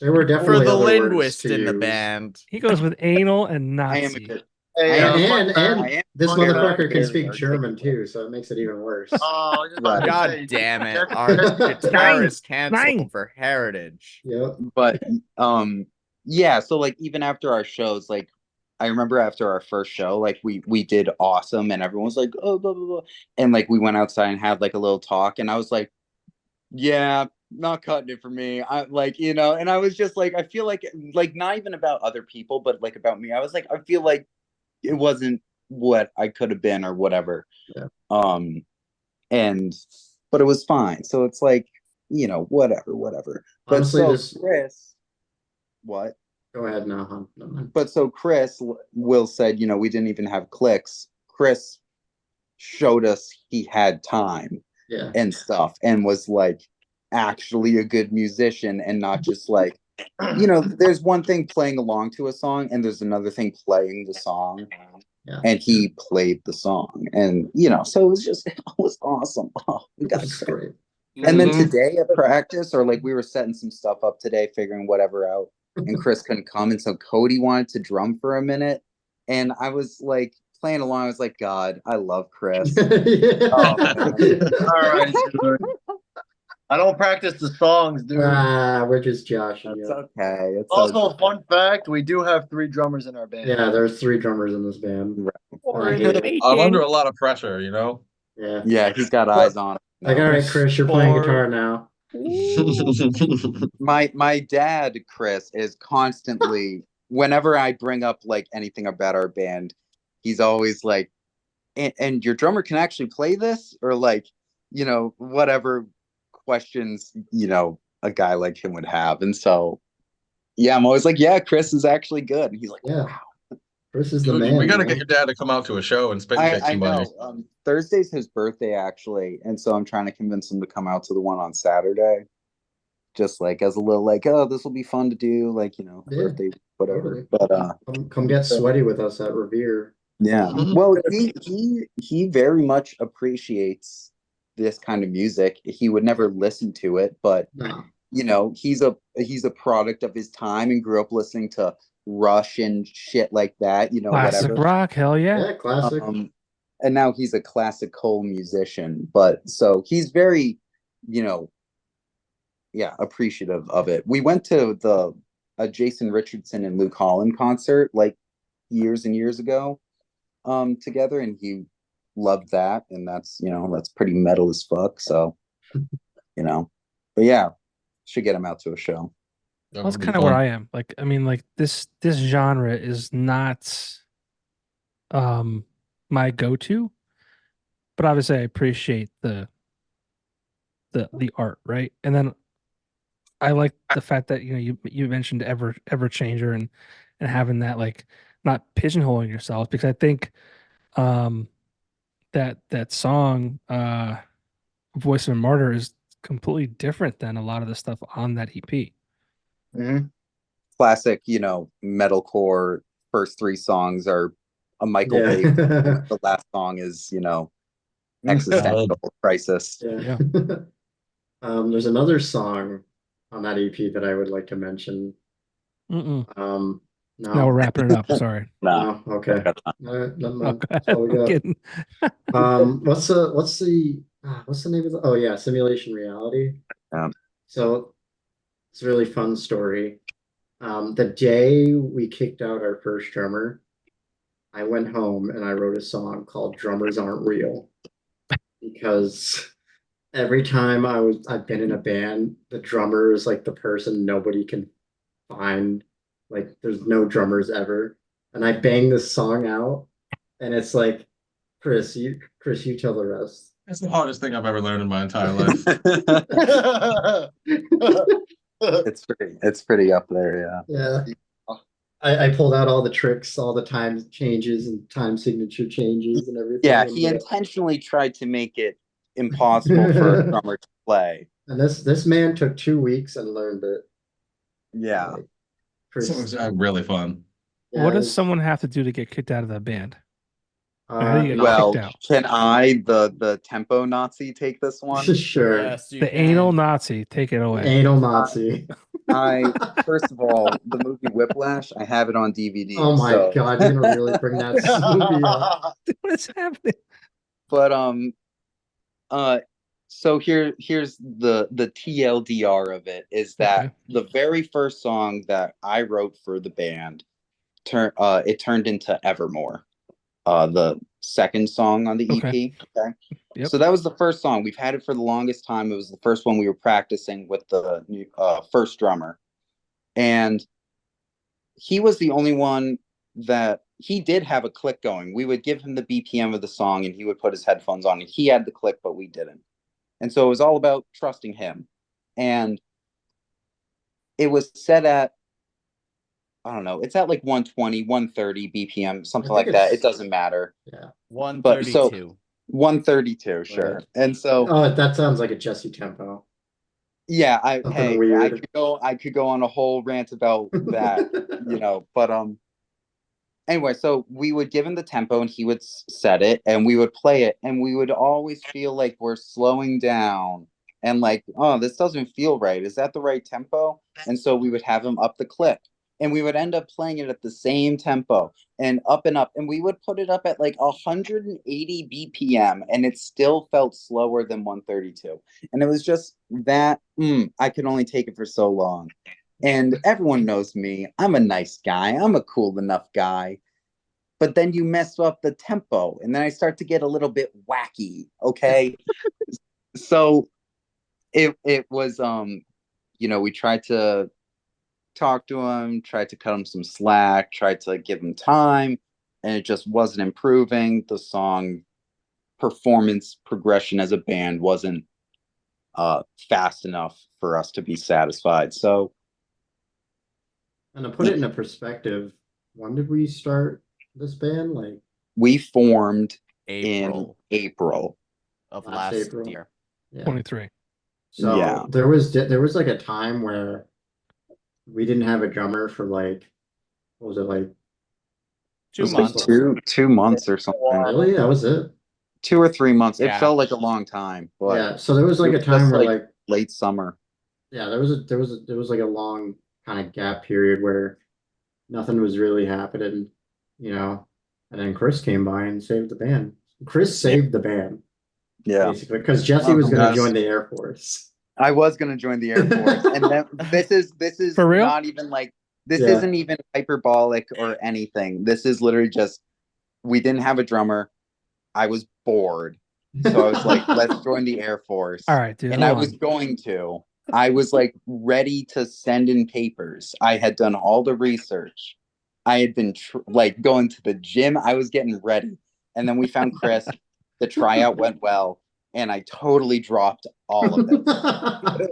There were for definitely the other words linguist to in the use. band. He goes with anal and I am a Nazi. good. Hey, I am- And I am this Fun fact, motherfucker can very speak German articulate. too, so it makes it even worse. Oh, I was just about to God say, damn it! there- Our guitarist Nine. canceled for heritage. Yep. But yeah, so like even after our shows, like I remember after our first show, like we did awesome and everyone was like, oh blah blah blah. And like we went outside and had like a little talk and I was like, yeah, not cutting it for me. I like, and I was just like, I feel like not even about other people, but like about me. I was like, I feel like it wasn't what I could have been or whatever. Yeah. But it was fine. So it's like, whatever. But Honestly, so this. Chris, what? Go ahead now, huh? No, no. But so Chris, Will said, we didn't even have clicks. Chris showed us he had time Yeah. and stuff and was like actually a good musician and not just like, there's one thing playing along to a song and there's another thing playing the song. Yeah. And he played the song and, so it was awesome. Oh, we got That's Chris. great. And then Mhm. today at practice, or like we were setting some stuff up today, figuring whatever out, and Chris couldn't come. And so Cody wanted to drum for a minute. And I was like playing along. I was like, God, I love Chris. Yeah. Oh, man. All right, dude. I don't practice the songs, dude. We're just joshing It's you. okay. It's Also, okay. fun fact: we do have 3 drummers in our band. Yeah, there's 3 drummers in this band. I hate it. I'm under a lot of pressure, Yeah. Yeah, he's got eyes on it. Like, all right, Chris, you're playing guitar now. My dad, Chris, is constantly, whenever I bring up like anything about our band, he's always like, and your drummer can actually play this, or like, whatever questions, a guy like him would have. And so, yeah, I'm always like, yeah, Chris is actually good. And he's like, Yeah. wow. Chris is the man. We got to man. get your dad to come out to a show and spit and kick I some money. know. Thursday's his birthday, actually. And so I'm trying to convince him to come out to the one on Saturday. Just like as a little like, oh, this will be fun to do, like, Yeah, birthday, whatever. totally. But Come get sweaty with us at Revere. yeah. Mhm. Well, he very much appreciates this kind of music. He would never listen to it, but No. he's a product of his time and grew up listening to Rush and shit like that, Classic whatever. rock, hell yeah. Yeah, classic. And now he's a classical musician, but so he's very, appreciative of it. We went to the Jason Richardson and Luke Holland concert like years and years ago, together, and he loved that, and that's pretty metal as fuck. So, but yeah, should get him out to a show. That That's would be kind of where fun. I am. Like, I mean, like this genre is not my go-to, but obviously I appreciate the art, right? And then I like the fact that you mentioned EverChanger and having that, like, not pigeonholing yourself, because I think that song Voice of a Martyr is completely different than a lot of the stuff on that EP. Mm-hmm. Classic, metalcore. First 3 songs are a Michael Bay. The last song is, existential crisis. Yeah. There's another song on that EP that I would like to mention. Mm-mm. No. Now we're wrapping it up. Sorry. No, No, okay. that's not- All right, never Oh, mind. go That's ahead. all we I'm got. kidding. What's the name of the? Oh yeah, Simulation Reality. Yeah. So it's a really fun story. The day we kicked out our first drummer, I went home and I wrote a song called "Drummers Aren't Real" because every time I've been in a band, the drummer is like the person nobody can find. Like there's no drummers ever. And I bang this song out and it's like, Chris, you tell the rest. That's the hardest thing I've ever learned in my entire life. it's pretty up there, yeah. Yeah. I pulled out all the tricks, all the time changes and time signature changes and everything. Yeah, he intentionally tried to make it impossible for a drummer to play. And this man took 2 weeks and learned it. Yeah. Like, So it was really fun. yeah, What it does was- someone have to do to get kicked out of the band? How do you get Well, kicked out? can I, the tempo Nazi, take this one? Sure. Yes, you The can. anal Nazi, take it away. Anal Nazi. First of all, the movie Whiplash, I have it on DVD. Oh my so- God, you're gonna really bring that movie up. What is happening? But so here's the TLDR of it is that Okay. the very first song that I wrote for the band turned into Evermore, the second song on the EP. Okay. Yep. So that was the first song. We've had it for the longest time. It was the first one we were practicing with the first drummer, and he was the only one that he did have a click going. We would give him the BPM of the song and he would put his headphones on and he had the click, but we didn't. And so it was all about trusting him. And it was set at, I don't know, it's at like 120, 130 BPM, something I like think that. it's- It doesn't matter. Yeah. 132. 132, sure. Right. And so Oh, that sounds like a Jesse tempo. yeah, Something weird. I could go on a whole rant about that, but anyway, so we would give him the tempo and he would set it and we would play it and we would always feel like we're slowing down and like, oh, this doesn't feel right. Is that the right tempo? And so we would have him up the click and we would end up playing it at the same tempo and up and we would put it up at like 180 BPM and it still felt slower than 132. And it was just that I could only take it for so long. And everyone knows me. I'm a nice guy. I'm a cool enough guy. But then you mess up the tempo and then I start to get a little bit wacky, okay? So it was we tried to talk to him, tried to cut him some slack, tried to give him time, and it just wasn't improving. The song performance progression as a band wasn't fast enough for us to be satisfied. So And to put it into perspective, when did we start this band? Like we formed April in April. of last last April. year. yeah. 23. So Yeah. there was like a time where we didn't have a drummer for like, what was it like? It was 2 like months. 2 months or something. Really? That was it? 2 or 3 months. It Yeah. felt like a long time, but Yeah. So there was like it a was time just, where like, like late summer. yeah, there was like a long kind of gap period where nothing was really happening, and then Chris came by and saved the band. Chris saved the band Yeah. basically because Jesse was going to Yes. join the Air Force. I was gonna join the Air Force, and then this is For real? not even like this Yeah. isn't even hyperbolic or anything. This is literally just we didn't have a drummer. I was bored, so I was like, let's join the Air Force. All right, dude. And I hold was on. going to. I was like ready to send in papers. I had done all the research. I had been like going to the gym. I was getting ready, and then we found Chris. The tryout went well, and I totally dropped all of it.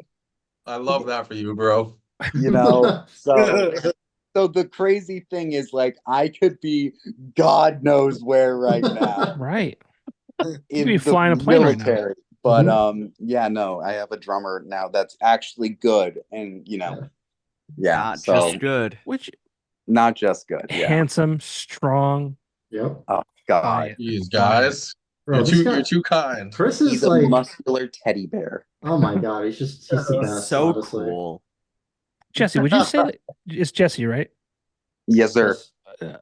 I love that for you, bro. So the crazy thing is, like, I could be God knows where right now Right. in be the flying a plane right now. military. But yeah, no, I have a drummer now that's actually good, and Not so just good. Which not just good. Yeah. handsome, strong. Yep. Oh God. Quiet. Jeez, guys. Bro, You're this too guy, you're too kind. Chris He's is a like, muscular teddy bear. oh my God, he's the He's best, so honestly. cool. Jesse, would you say that it's Jesse, right? Yes, sir. Yes.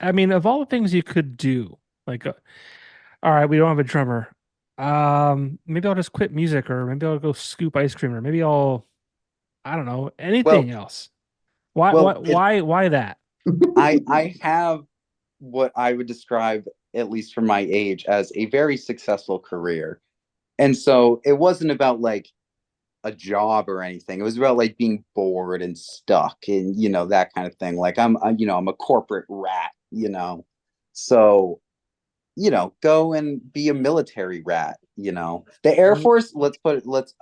I mean, of all the things you could do, like, all right, we don't have a drummer. Maybe I'll just quit music, or maybe I'll go scoop ice cream, or maybe I don't know, anything else. Why, well, why that? I have what I would describe, at least from my age, as a very successful career. And so it wasn't about like a job or anything. It was about like being bored and stuck and, that kind of thing. Like I'm a corporate rat, So, go and be a military rat, The Air Force,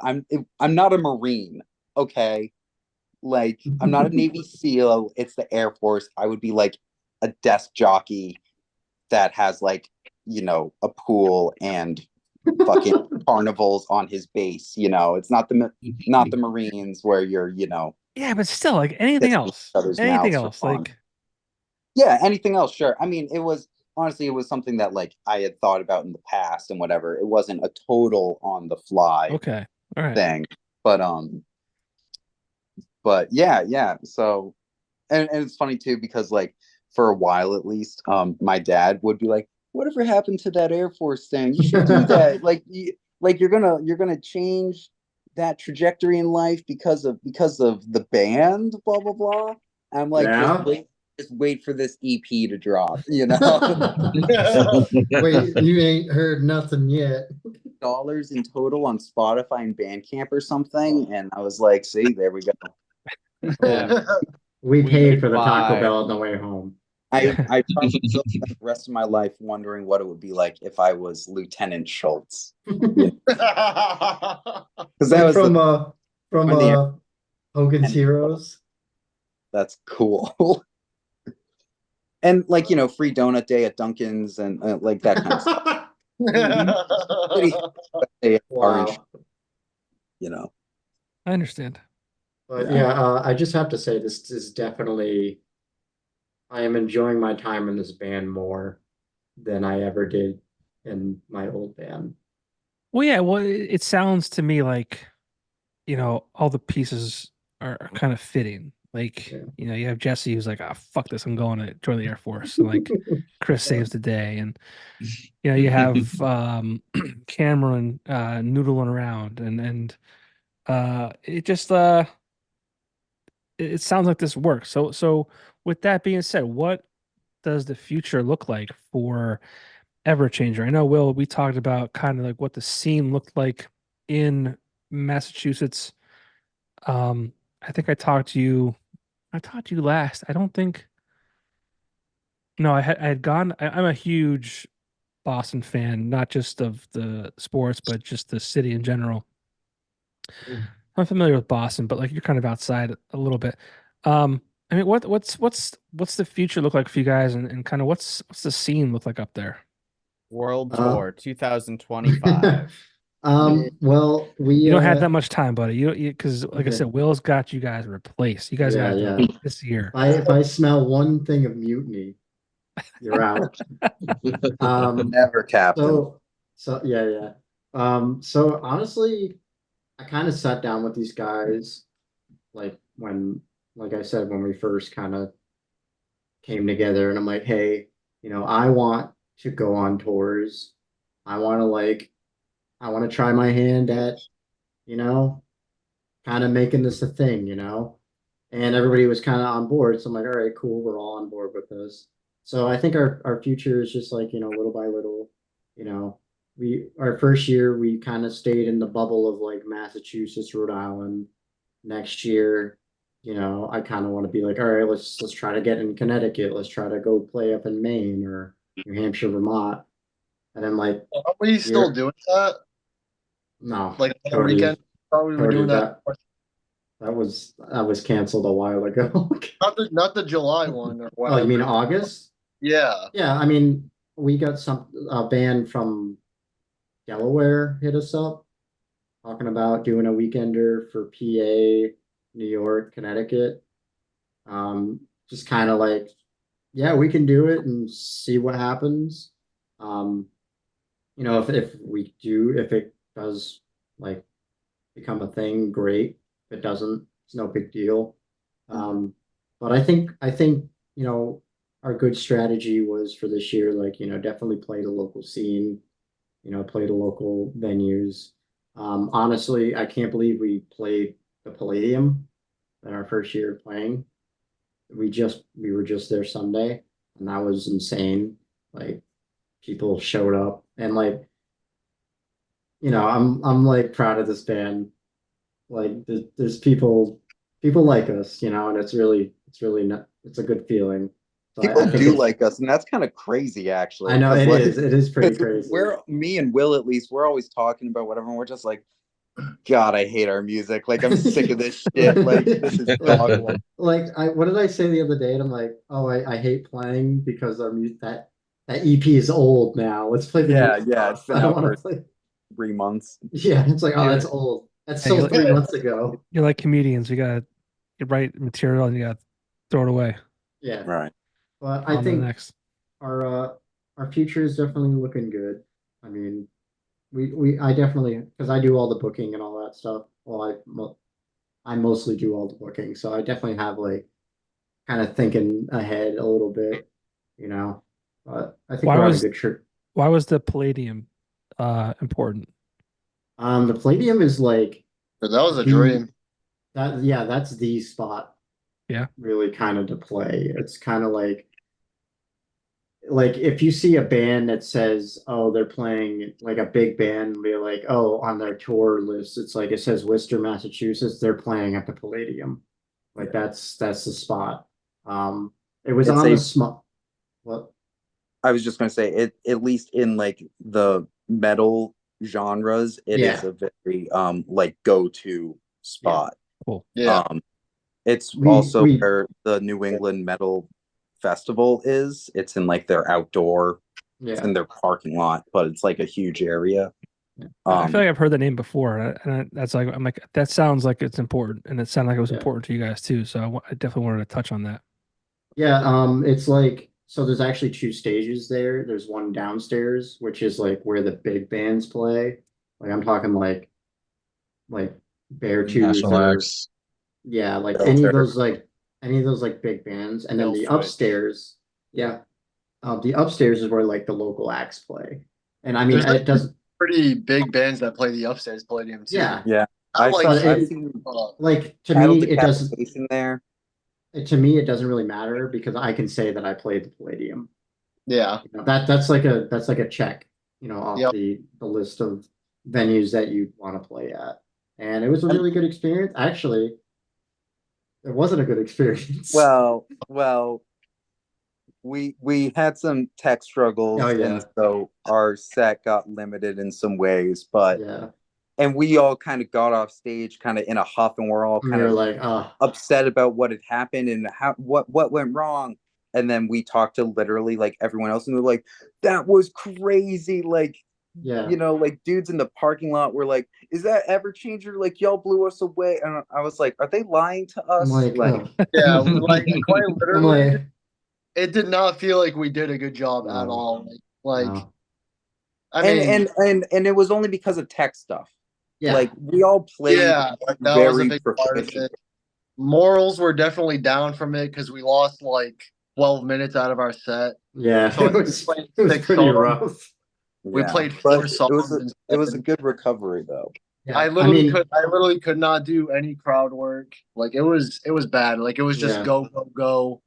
I'm not a Marine, okay? Like, I'm not a Navy SEAL. It's the Air Force. I would be like a desk jockey that has like, a pool and fucking carnivals on his base. It's not the Marines where you're, Yeah, but still, like anything kissing else, each other's anything mouths for else, fun. like Yeah, anything else, sure. I mean, it was something that like I had thought about in the past and whatever. It wasn't a total on the fly okay, all right. thing, but yeah. So, and it's funny too because like for a while at least, my dad would be like, "Whatever happened to that Air Force thing? You should do that. Like you're gonna change that trajectory in life because of the band, blah blah blah." I'm like, Yeah. just wait for this EP to drop, Wait, you ain't heard nothing yet. dollars in total on Spotify and Bandcamp or something, and I was like, "See, there we go." Yeah. We We paid for the Taco buy- Bell on the way home. I probably spent the rest of my life wondering what it would be like if I was Lieutenant Schultz, because that Like was from when the- Hogan's Heroes. that's cool. And like free donut day at Dunkin's and like that kind of stuff. They are, Wow. I understand. But Yeah. yeah, I just have to say this is definitely, I am enjoying my time in this band more than I ever did in my old band. Well, yeah, well, it sounds to me like, all the pieces are kind of fitting. Like, Yeah. you have Jesse who's like, ah, fuck this, I'm going to join the Air Force. And like Chris saves the day. And you have Cameron noodling around and it just it sounds like this works. So with that being said, what does the future look like for EverChanger? I know, Will, we talked about kind of like what the scene looked like in Massachusetts. I think I talked to you last. I don't think no, I had gone. I'm a huge Boston fan, not just of the sports, but just the city in general. I'm familiar with Boston, but like you're kind of outside a little bit. I mean, what's the future look like for you guys, and kind of what's the scene look like up there? World Uh, Tour 2025. Well, we You don't have that much time, buddy. You because like I okay. said, Will's got you guys replaced. You guys Yeah, got to yeah. do it this year. If I smell one thing of mutiny, you're out. Never, Captain. So yeah. So honestly, I kind of sat down with these guys like like I said, when we first kind of came together, and I'm like, hey, I want to go on tours. I want to I want to try my hand at, you know, kind of making this a thing. And everybody was kind of on board. So I'm like, all right, cool, we're all on board with this. So I think our future is just like, little by little, you know, our first year we kind of stayed in the bubble of like Massachusetts, Rhode Island. Next year, I kind of want to be like, all right, let's try to get in Connecticut. Let's try to go play up in Maine or New Hampshire, Vermont. And then like, Are we still doing that? no, Like on the Cody, weekend? Thought we were Cody, doing that. that was canceled a while ago. Not the July one or Oh, whatever. you mean August? Yeah. Yeah, I mean, we got a band from Delaware hit us up talking about doing a weekender for PA, New York, Connecticut. Just kind of like, yeah, we can do it and see what happens. You know, if it does like become a thing, great. If it doesn't, it's no big deal. But I think, you know, our good strategy was for this year, like, you know, definitely play the local scene, you know, play the local venues. Honestly, I can't believe we played the Palladium in our first year playing. We were just there Sunday, and that was insane. Like people showed up, and like, you know, I'm like proud of this band. Like there's people like us, you know, and it's really not, it's a good feeling. So People I think do it's, like us, and that's kind of crazy, actually. I know 'Cause, like, it is pretty 'cause crazy. me and Will, at least, we're always talking about whatever, and we're just like, God, I hate our music. Like, I'm sick of this shit. Like, this is dog. Like what did I say the other day? And I'm like, oh, I hate playing because our music that EP is old now. Let's play the new Yeah, yeah, it's stuff. been I don't out want for to play. 3 months. Yeah, it's like, oh, Yeah. that's old. That's Hey, still 3 months ago. You're like comedians. You gotta you write material and you gotta throw it away. Yeah, Right. but I On the think next. our future is definitely looking good. I mean, we I definitely because I do all the booking and all that stuff. Well, I mostly do all the booking, so I definitely have like kind of thinking ahead a little bit, you know. But I think Why we're on a was good trip. why was the Palladium important? The Palladium is like But that was a the dream. that yeah, that's the spot Yeah. really kind of to play. It's kind of like if you see a band that says, oh, they're playing like a big band, be like, oh, on their tour list, it's like it says Worcester, Massachusetts, they're playing at the Palladium. Like that's the spot. It was It's on the a, small what I was just going to say, it, at least in like the metal genres, it is yeah, a very, like, go-to yeah. spot. Cool. Yeah. It's We also we where the New England Metal Festival is. It's in like their outdoor, it's yeah. in their parking lot, but it's like a huge area. I feel Um, like I've heard the name before, that's like I'm like that sounds like it's important, and it sounded like it was Yeah. important to you guys too. So I definitely wanted to touch on that. Yeah, it's like so there's actually two stages there. There's one downstairs, which is like where the big bands play. Like I'm talking like Beartooth National or X. yeah, like Filter. any of those like big bands. And then Kill the switch. upstairs, yeah. The upstairs is where like the local acts play. And I mean There's like it doesn't pretty big bands that play the upstairs Palladium too. yeah, yeah, Not like but I've it seen like to Cattle me it doesn't Decapitation there. to me it doesn't really matter because I can say that I played the Palladium. yeah. You know, that's like a check, you know, off Yep. the list of venues that you want to play at. And it was a And really good experience. Actually, it wasn't a good experience. well, we had some tech Oh struggles, yeah, and so our set got limited in some ways, but yeah. and we all kind of got off stage kind of in a huff, and we're all And we kind were of like, upset about what had happened and how what went wrong. And then we talked to literally like everyone else, and they're like, that was crazy. Like, yeah. you know, like dudes in the parking lot were like, is that EverChanger? Like, y'all blew us away. And I was like, are they lying to I'm us? like, Like, Yeah. Like quite I'm literally, like, it did not feel like we did a good job at no, all. Like no. I and mean, and it was only because of tech stuff. Yeah, Like, we all played yeah, like that was a very big part of proficient. it. Morals were definitely down from it because we lost like 12 minutes out of our set. yeah. So It was played it was 6 pretty songs. rough. We Yeah, played but 4 songs it was a instead. good recovery though. Yeah, I literally could not do any crowd work. Like it was bad. Like it was just yeah, go, go, go.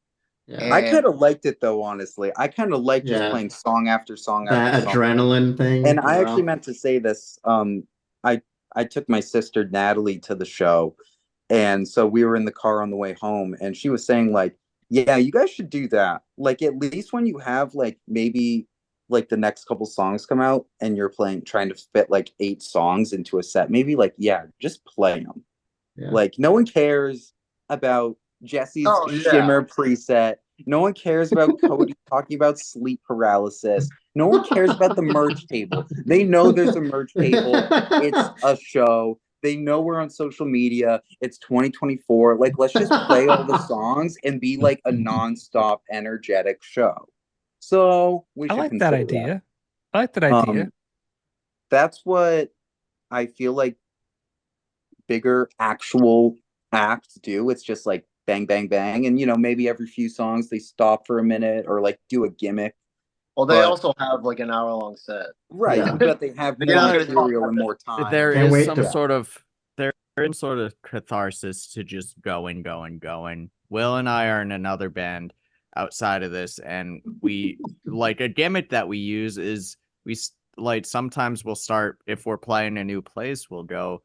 yeah, I And kind of liked it though, honestly. I kind of liked just yeah. playing song after song after That song. adrenaline And thing, you I actually know. meant to say this. I I took my sister Natalie to the show, and so we were in the car on the way home, and she was saying like, "Yeah, you guys should do that. Like, at least when you have like maybe like the next couple songs come out, and you're playing trying to fit like 8 songs into a set, maybe like yeah, just play them. Yeah, Like, no one cares about Jesse's oh yeah. shimmer preset. No one cares about Cody talking about sleep paralysis. No one cares about the merch table. They know there's a merch table. It's a show. They know we're on social media. It's 2024. Like, let's just play all the songs and be like a nonstop energetic show. So we I should like that consider that. idea. I like that idea. That's what I feel like bigger actual acts do. It's just like bang, bang, bang. And, maybe every few songs they stop for a minute or like do a gimmick. Well, they But- also have like an hour-long set. Right. Yeah. But they have more Yeah. material and more time. There Can't is wait some to- sort of catharsis to just going. Will and I are in another band outside of this, and we like a gimmick that we use is like sometimes we'll start if we're playing a new place, we'll go,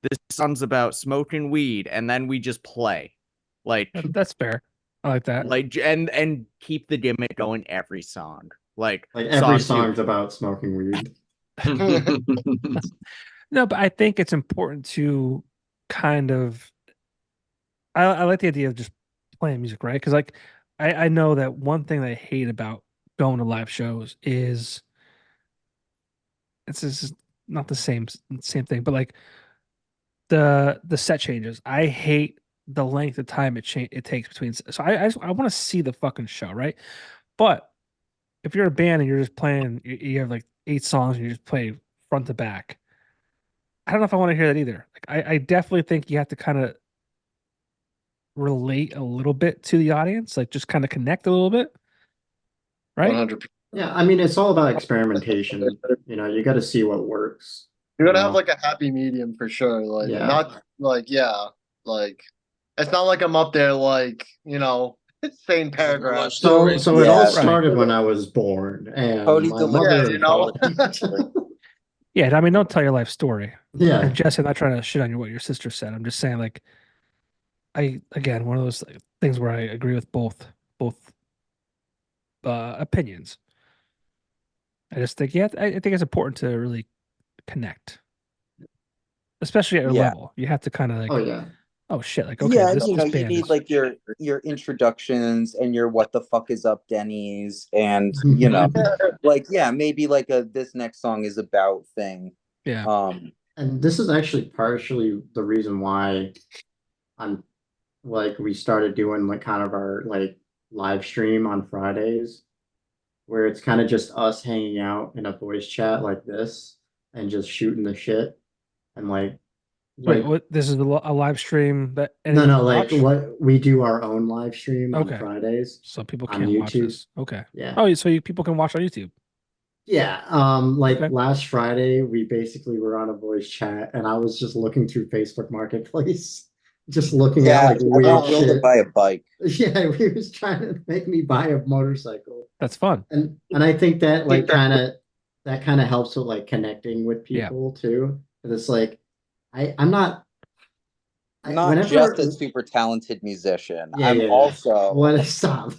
this song's about smoking weed, and then we just play. Like That's fair. I like that. and keep the gimmick going every song. Like every song two. song's about smoking weed. No, but I think it's important to kind of. I like the idea of just playing music, right? Because like I know that one thing that I hate about going to live shows is it's just not the same thing, but like the set changes. I hate the length of time it takes between. So I want to see the fucking show, right? But if you're a band and you're just playing, you have like 8 songs and you just play front to back. I don't know if I want to hear that either. Like I definitely think you have to kind of relate a little bit to the audience, like just kind of connect a little bit, right? 100%. Yeah, I mean, it's all about experimentation. You got to see what works. You're gonna Yeah. have like a happy medium for sure. Like Yeah. not like like it's not like I'm up there like saying paragraphs. So Story. it all Yeah. started when I was born, and Cody my delivered mother. Yeah, you know. Yeah, I mean, don't tell your life story. Yeah, And Jesse, I'm not trying to shit on what your sister said. I'm just saying, like, again, one of those things where I agree with both opinions. I just think, yeah, I think it's important to really connect, especially at your Yeah. level. You have to kind of like, oh yeah. oh shit, like okay, Yeah, this you band need is like your introductions and your what the fuck is up Denny's and like maybe like this next song is about thing. yeah. And this is actually partially the reason why I'm like we started doing like kind of our like live stream on Fridays, where it's kind of just us hanging out in a voice chat like this and just shooting the shit and Wait, what? This is a live stream that no, anyone can like watch? what we do our own live stream on Okay. Fridays. So people on can't watch YouTube. this. Okay. Yeah. Oh, so people can watch on YouTube. Yeah, like Okay. last Friday, we basically were on a voice chat, and I was just looking through Facebook Marketplace, just looking at like I weird want Will to shit. buy a bike. Yeah, he was trying to make me buy a motorcycle, That's fun. and I think that like kind of helps with like connecting with Yeah. people too. 'Cause it's like I'm not Not just a super talented musician. Yeah, I'm yeah, yeah. also What stop.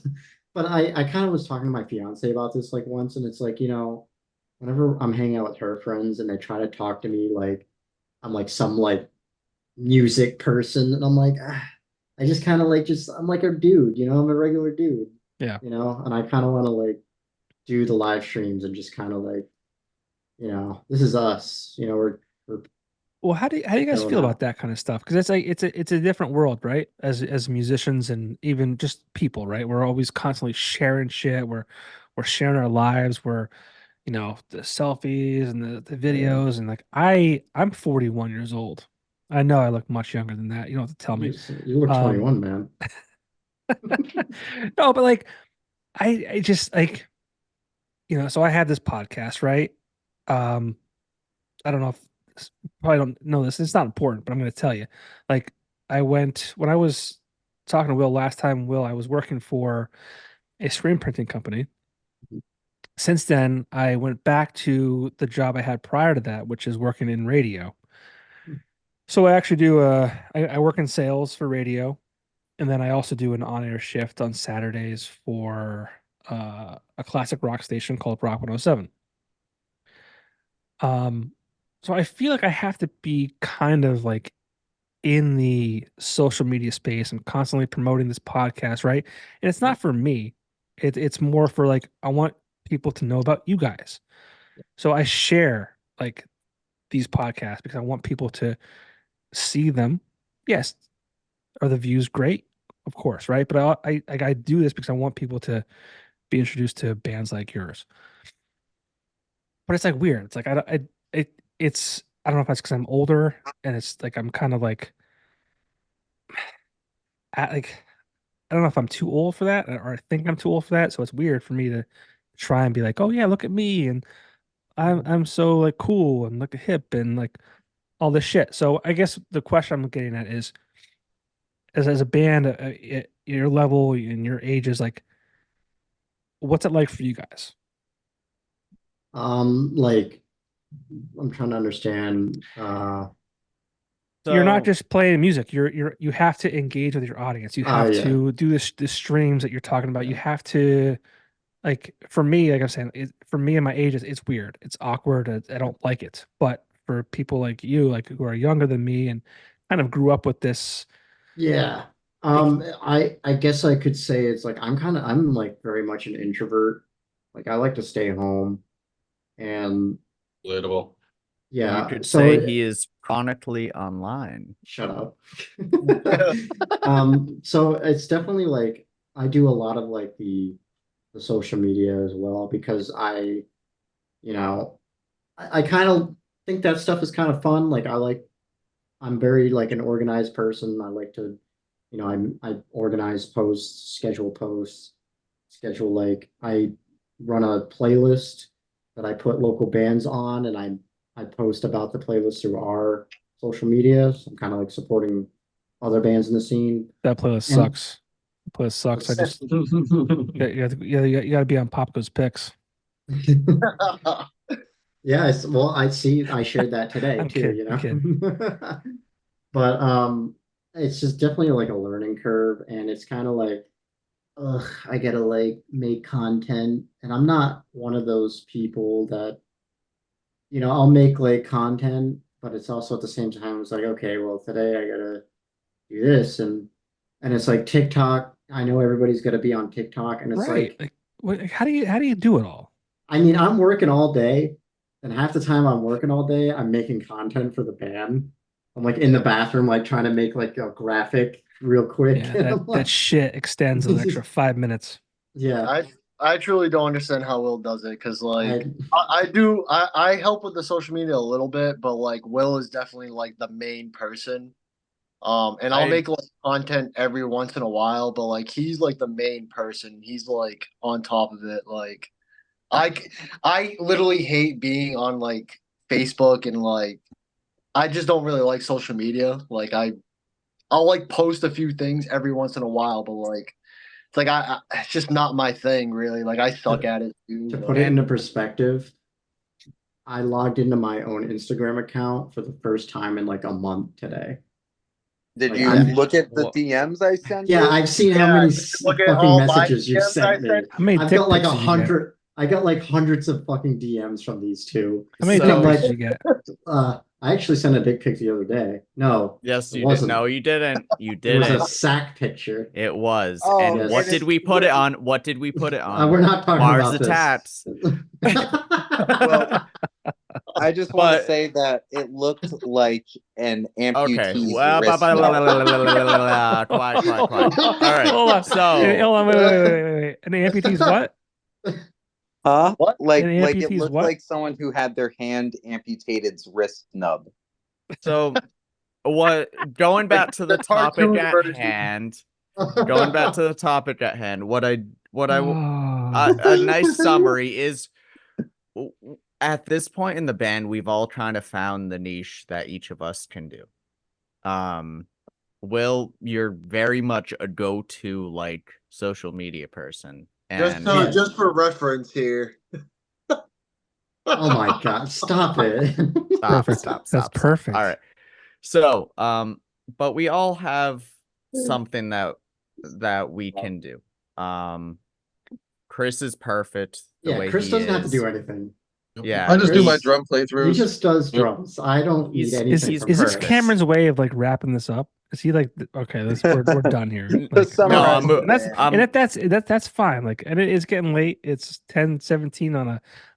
But I kind of was talking to my fiance about this like once, and it's like, whenever I'm hanging out with her friends and they try to talk to me like I'm like some like music person, and I'm like, I just kind of like I'm like a dude, I'm a regular dude. Yeah. And I kind of want to like do the live streams and just kind of like, this is us, we're Well, how do you guys Going feel out. about that kind of stuff? Because it's like it's a different world, right? As musicians and even just people, right? We're always constantly sharing shit. We're sharing our lives. We're the selfies and the videos and like I'm 41 years old. I know I look much younger than that. You don't have to tell me. you look 21, man. No, but like I just like so I had this podcast, right? I don't know if probably don't know this. It's not important, but I'm going to tell you. Like when I was talking to Will last time, Will, I was working for a screen printing company. Since then, I went back to the job I had prior to that, which is working in radio. So I actually do I work in sales for radio, and then I also do an on-air shift on Saturdays for a classic rock station called Rock 107. So I feel like I have to be kind of like in the social media space and constantly promoting this podcast, right? And it's not for me. It's more for like I want people to know about you guys. So I share like these podcasts because I want people to see them. Yes, are the views great? Of course, right? But I do this because I want people to be introduced to bands like yours. but it's like weird. It's like I don't know if that's because I'm older and it's like I'm kind of like like I don't know if I'm too old for that or I think I'm too old for that. So it's weird for me to try and be like, oh yeah, look at me and I'm so like cool and look at hip and like all this shit. So I guess the question I'm getting at is as a band at your level and your age is like, what's it like for you guys? Like I'm trying to understand. You're not So just playing music. You have to engage with your audience. You have Yeah. to do the streams that you're talking about. You Yeah. have to like for me, like I'm saying, for me and my age, it's weird. It's awkward. I don't like it. But for people like you, like who are younger than me and kind of grew up with this, Yeah. like, I guess I could say it's like I'm like very much an introvert. Like I like to stay home and Relatable. you yeah, could so say he is chronically online. shut up. So it's definitely like I do a lot of like the social media as well because you know, I kind of think that stuff is kind of fun. Like I'm very like an organized person. I like to, I organize posts, schedule like I run a playlist that I put local bands on, and I post about the playlist through our social media. So I'm kind of like supporting other bands in the scene. that playlist And sucks. The playlist sucks. I just you got to be on Popko's picks. yeah, well, I see. I shared that today I'm too. kidding. I'm kidding. But it's just definitely like a learning curve, and it's kind of like, ugh, I gotta like make content, and I'm not one of those people that, I'll make like content, but it's also at the same time, it's like, okay, well, today I gotta do this, and it's like TikTok. I know everybody's gotta be on TikTok, and it's Right. like, Like, how do you do it all? I mean, I'm working all day, and half the time I'm working all day, I'm making content for the band. I'm like in the bathroom, like trying to make like a graphic real quick. Yeah, And I'm that like, shit extends an extra 5 minutes. yeah, I truly don't understand how Will does it because like I, I help with the social media a little bit, but like Will is definitely like the main person. And I'll I make like content every once in a while, but like he's like the main person. He's like on top of it. Like I I literally hate being on like Facebook and like I just don't really like social media. Like I'll like post a few things every once in a while, but like it's like it's just not my thing really. Like I suck to, at it too. to put But it into and perspective, I logged into my own Instagram account for the first time in like a month today. Did Like you I'm, look at the what DMs I sent yeah, you? I've seen how yeah, many did you look at fucking all my messages you've DMs I sent me. sent? How many I've dick got like pics did you get? I got like hundreds of fucking DMs from these two. How many And dick I'm So pics like, did you get? I actually sent a dick pic the other day. No, yes, it you did. wasn't. No, you didn't. You It was a didn't. sack picture. It was. oh, And what Yes. and did it's we put it on? What did we put it on? We're not talking Mars about this. Attacks. well, I just want to But say that it looked like an okay. amputee's Well, wrist nub. quiet, quiet, quiet. All right. Hold on. So Hold on. Wait. An amputee's what? Huh? What? An Like it amputee's looked what? like someone who had their hand amputated's wrist nub. so what going Like back to the the topic cartoon at version. hand. Going back to the topic at hand. Oh, A nice summary is at this point in the band, we've all kind of found the niche that each of us can do. Will, you're very much a go-to like social media person. And Yeah. Just for reference here. Oh my God, stop it. perfect. That's perfect. All right. So, but we all have something that we can do. Chris is perfect the Yeah, way Chris he doesn't have to do is. anything. Yeah, I just do my Chris, drum he playthroughs. just does Yep. drums. I don't need He's- anything he's from Is this perfect. Chris. Cameron's way of like wrapping this up? Is he like okay? We're done here. To Like, summarize No, the and that's band. and if that's fine. Like, and it is getting late. It's 10:17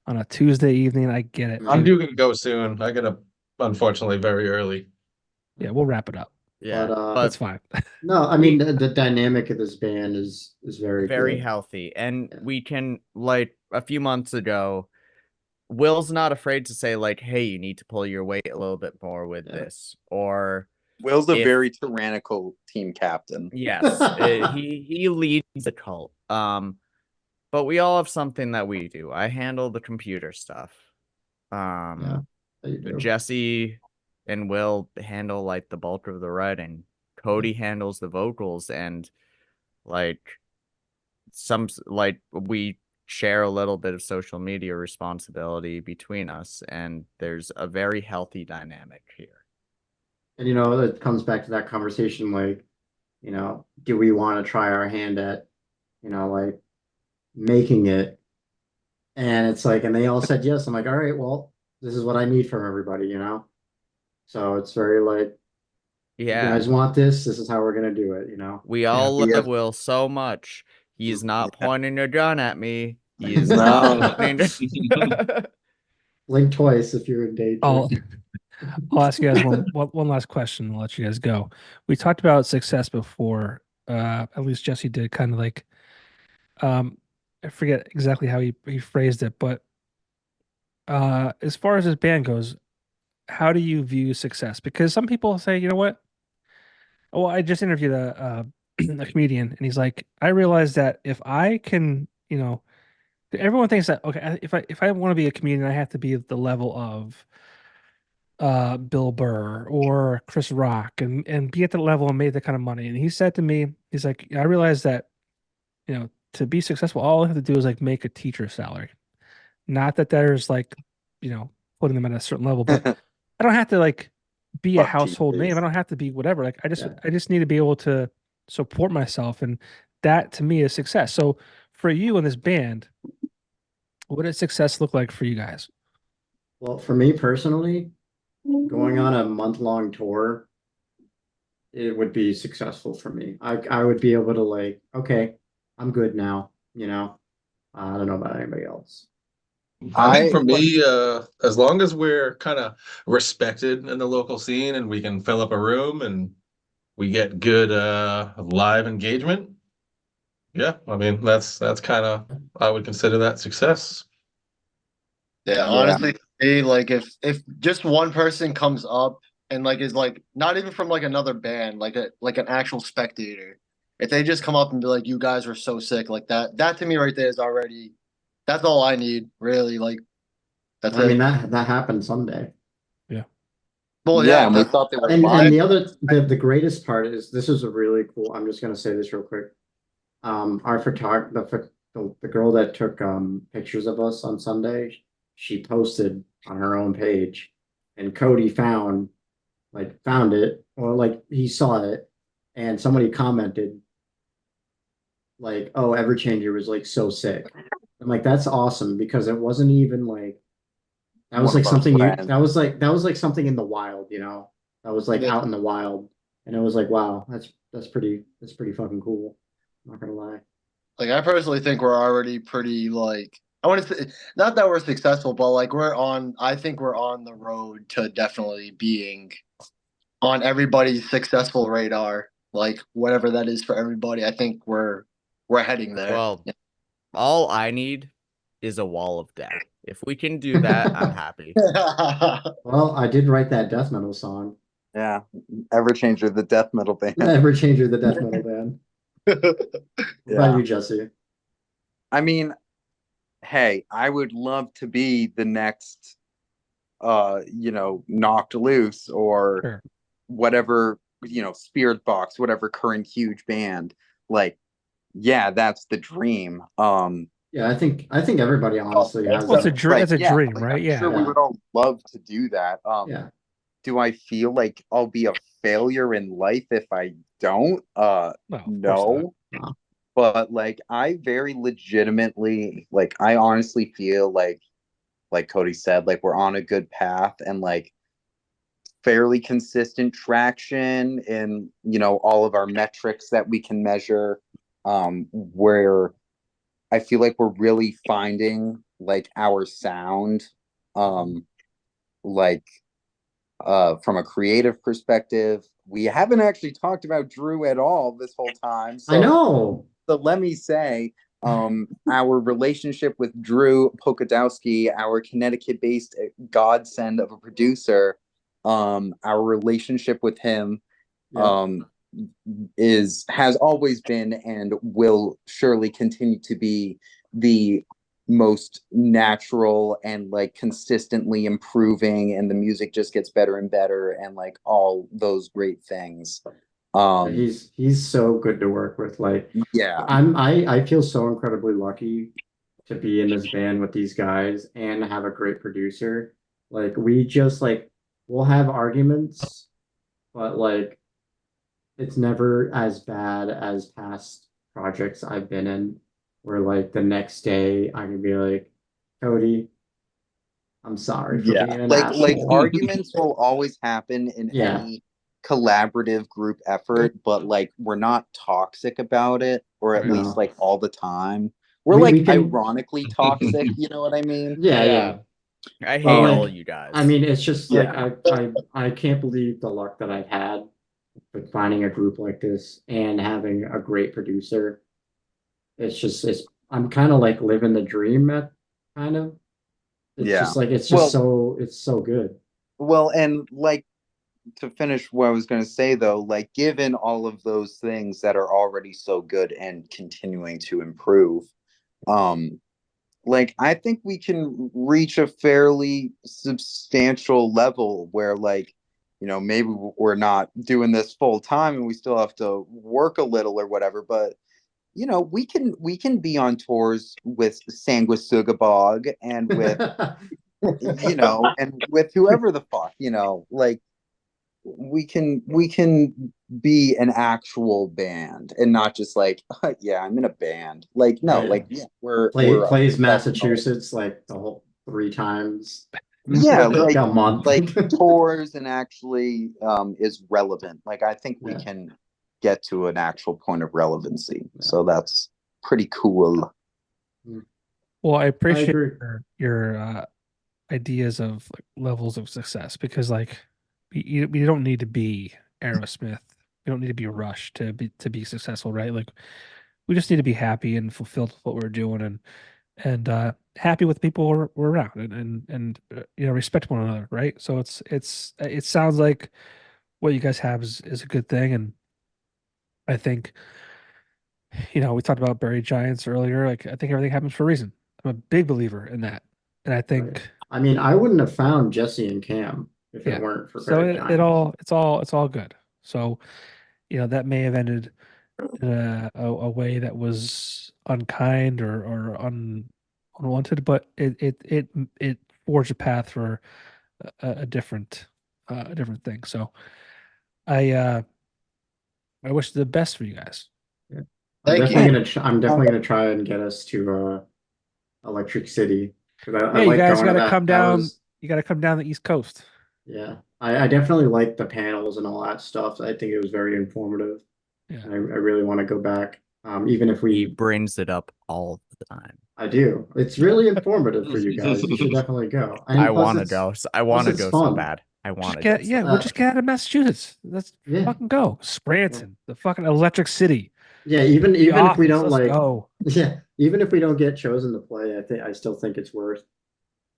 on a Tuesday evening. I get it. I'm dude. due to go soon. I get up, unfortunately, very early. Yeah, we'll wrap it up. yeah, But, That's but fine. No, I mean the dynamic of this band is very very good. healthy. And Yeah. we can like a few months ago, Will's not afraid to say like, hey, you need to pull your weight a little bit more with this, or Will's a if- very tyrannical team captain. yes, he leads the cult. But we all have something that we do. I handle the computer stuff. Yeah, you do. Jesse and Will handle like the bulk of the writing. Cody handles the vocals, and like we share a little bit of social media responsibility between us, and there's a very healthy dynamic here. And it comes back to that conversation, like, do we want to try our hand at, like making it? And it's like, and they all said yes. I'm like, all right, well, this is what I need from everybody, So it's very like, you Yeah, guys want this? This is how we're gonna do it, we all Yeah. love Will so much. He's not Yeah. pointing a gun at me. He is No. not pointing. Blink twice if you're in danger. I'll ask you guys one last question. I'll let you guys go. We talked about success before. At least Jesse did, kind of like, I forget exactly how he phrased it, but as far as his band goes, how do you view success? Because some people say, you know what? Well, I just interviewed a comedian, and he's like, I realized that if I can, everyone thinks that, okay, if I want to be a comedian, I have to be at the level of Bill Burr or Chris Rock, and be at the level and make that kind of money. And he said to me, he's like, I realized that, to be successful, all I have to do is like make a teacher salary. Not that there's like, putting them at a certain level, but I don't have to like be a Fuck household teachers. name. I don't have to be whatever. Like I Yeah. just need to be able to support myself, and that to me is success. So for you in this band, what does success look like for you guys? Well, for me personally, going on a month-long tour, it would be successful for me. I would be able to like, okay, I'm good now, I don't know about anybody else. I think for me, as long as we're kind of respected in the local scene and we can fill up a room and we get good live engagement, yeah, I mean that's kind of, I would consider that success. Yeah, honestly, like if just one person comes up and like is like not even from like another band, like an actual spectator, if they just come up and be like, "You guys are so sick," like that to me right there is already, that's all I need, really. Like that's I mean, it. that happened someday. Well, Yeah, yeah, and we thought they were And fine. the greatest part is, this is a really cool. I'm just gonna say this real quick. Our the girl that took pictures of us on Sunday, she posted on her own page, and Cody found it, or like he saw it, and somebody commented like, "Oh, EverChanger was like so sick." I'm like, "That's awesome," because it wasn't even like, that was One like of our something you friends. that was like something in the wild, that was like Yeah. out in the wild, and it was like, wow, that's pretty fucking cool. I'm not gonna lie. like I personally think we're already pretty like, I want to say, not that we're successful, but like I think we're on the road to definitely being on everybody's successful radar, like whatever that is for everybody. I think we're heading there. Well, all I need is a wall of death. If we can do that, I'm happy. Well, I did write that death metal song. Yeah, EverChanger, the death metal band. EverChanger, the death metal band. What about you, Jesse? I mean, hey, I would love to be the next, Knocked Loose or Sure. whatever, Spirit Box, whatever current huge band. Like, yeah, that's the dream. Yeah, I think everybody honestly has Well, it's a that. dream. It's a yeah, dream, like, right? I'm Yeah. sure we would all love to do that. Yeah. Do I feel like I'll be a failure in life if I don't? No, of course No. not. But like I very legitimately, like I honestly feel like Cody said, like we're on a good path and like fairly consistent traction in, all of our metrics that we can measure. Where I feel like we're really finding like our sound, like from a creative perspective. We haven't actually talked about Drew at all this whole time. So I know. let me say, Our relationship with Drew Pokodowski, our Connecticut-based godsend of a producer, our relationship with him um, has always been and will surely continue to be the most natural and like consistently improving, and the music just gets better and better, and like all those great things. He's so good to work with. Like Yeah, I feel so incredibly lucky to be in this band with these guys and have a great producer. Like we just like we'll have arguments, but like it's never as bad as past projects I've been in, where like the next day I can be like, Cody, I'm sorry for yeah. being an Like asshole. arguments will always happen in Yeah, any collaborative group effort, but like we're not toxic about it, or at least no. like all the time. We're We like can, ironically toxic, you know what I mean? yeah, Yeah. yeah. I But hate like, all you guys. I mean, it's just like Yeah. I can't believe the luck that I've had with finding a group like this and having a great producer. It's I'm kind of like living the dream at kind of. It's Yeah. just like Well, it's so good. and like to finish what I was going to say though, like given all of those things that are already so good and continuing to improve, um, like I think we can reach a fairly substantial level where like, you know, maybe we're not doing this full time and we still have to work a little or whatever, but you know, we can be on tours with Sanguisugabog and with you know, and with whoever the fuck, you know, like we can be an actual band and not just like yeah, I'm in a band. Like no, Right. like yeah, we're a Plays professional. Massachusetts like the whole 3 times Yeah, like like a month. tours and actually is relevant. Like I think we Yeah. can get to an actual point of relevancy. So that's pretty cool. Well, I I appreciate agree. your ideas of like, levels of success because like we don't need to be Aerosmith. We don't need to be Rush to be successful, right? Like we just need to be happy and fulfilled with what we're doing and happy with the people we're around and respect one another, right? So it sounds like what you guys have is a good thing, and I think we talked about buried giants earlier. Like I think everything happens for a reason. I'm a big believer in that, and I Right. think I mean, I wouldn't have found Jesse and Cam if it yeah. weren't for So Buried Giants. it's all good. So that may have ended in a way that was unkind or unwanted, but it forged a path for a different thing. So I uh I wish the best for you guys. Yeah. Thank you. I'm definitely gonna try and get us to Electric City because I Yeah, you like guys going got to to that. come That down. was You got to come down the East Coast. yeah. I definitely like the panels and all that stuff. I think it was very informative. Yeah. I really want to go back. Even if He we brings it up all the time. I do. It's really informative for you guys. You should definitely go. And I plus want to it's go. I plus want to it's go so fun. bad. I want Just to go get so yeah, we'll bad. just get out of Massachusetts. Let's Yeah. fucking go. Yeah. Scranton, the fucking Electric City. Yeah, The even if we office. don't Let's like go. yeah, even if we don't get chosen to play, I still think it's worth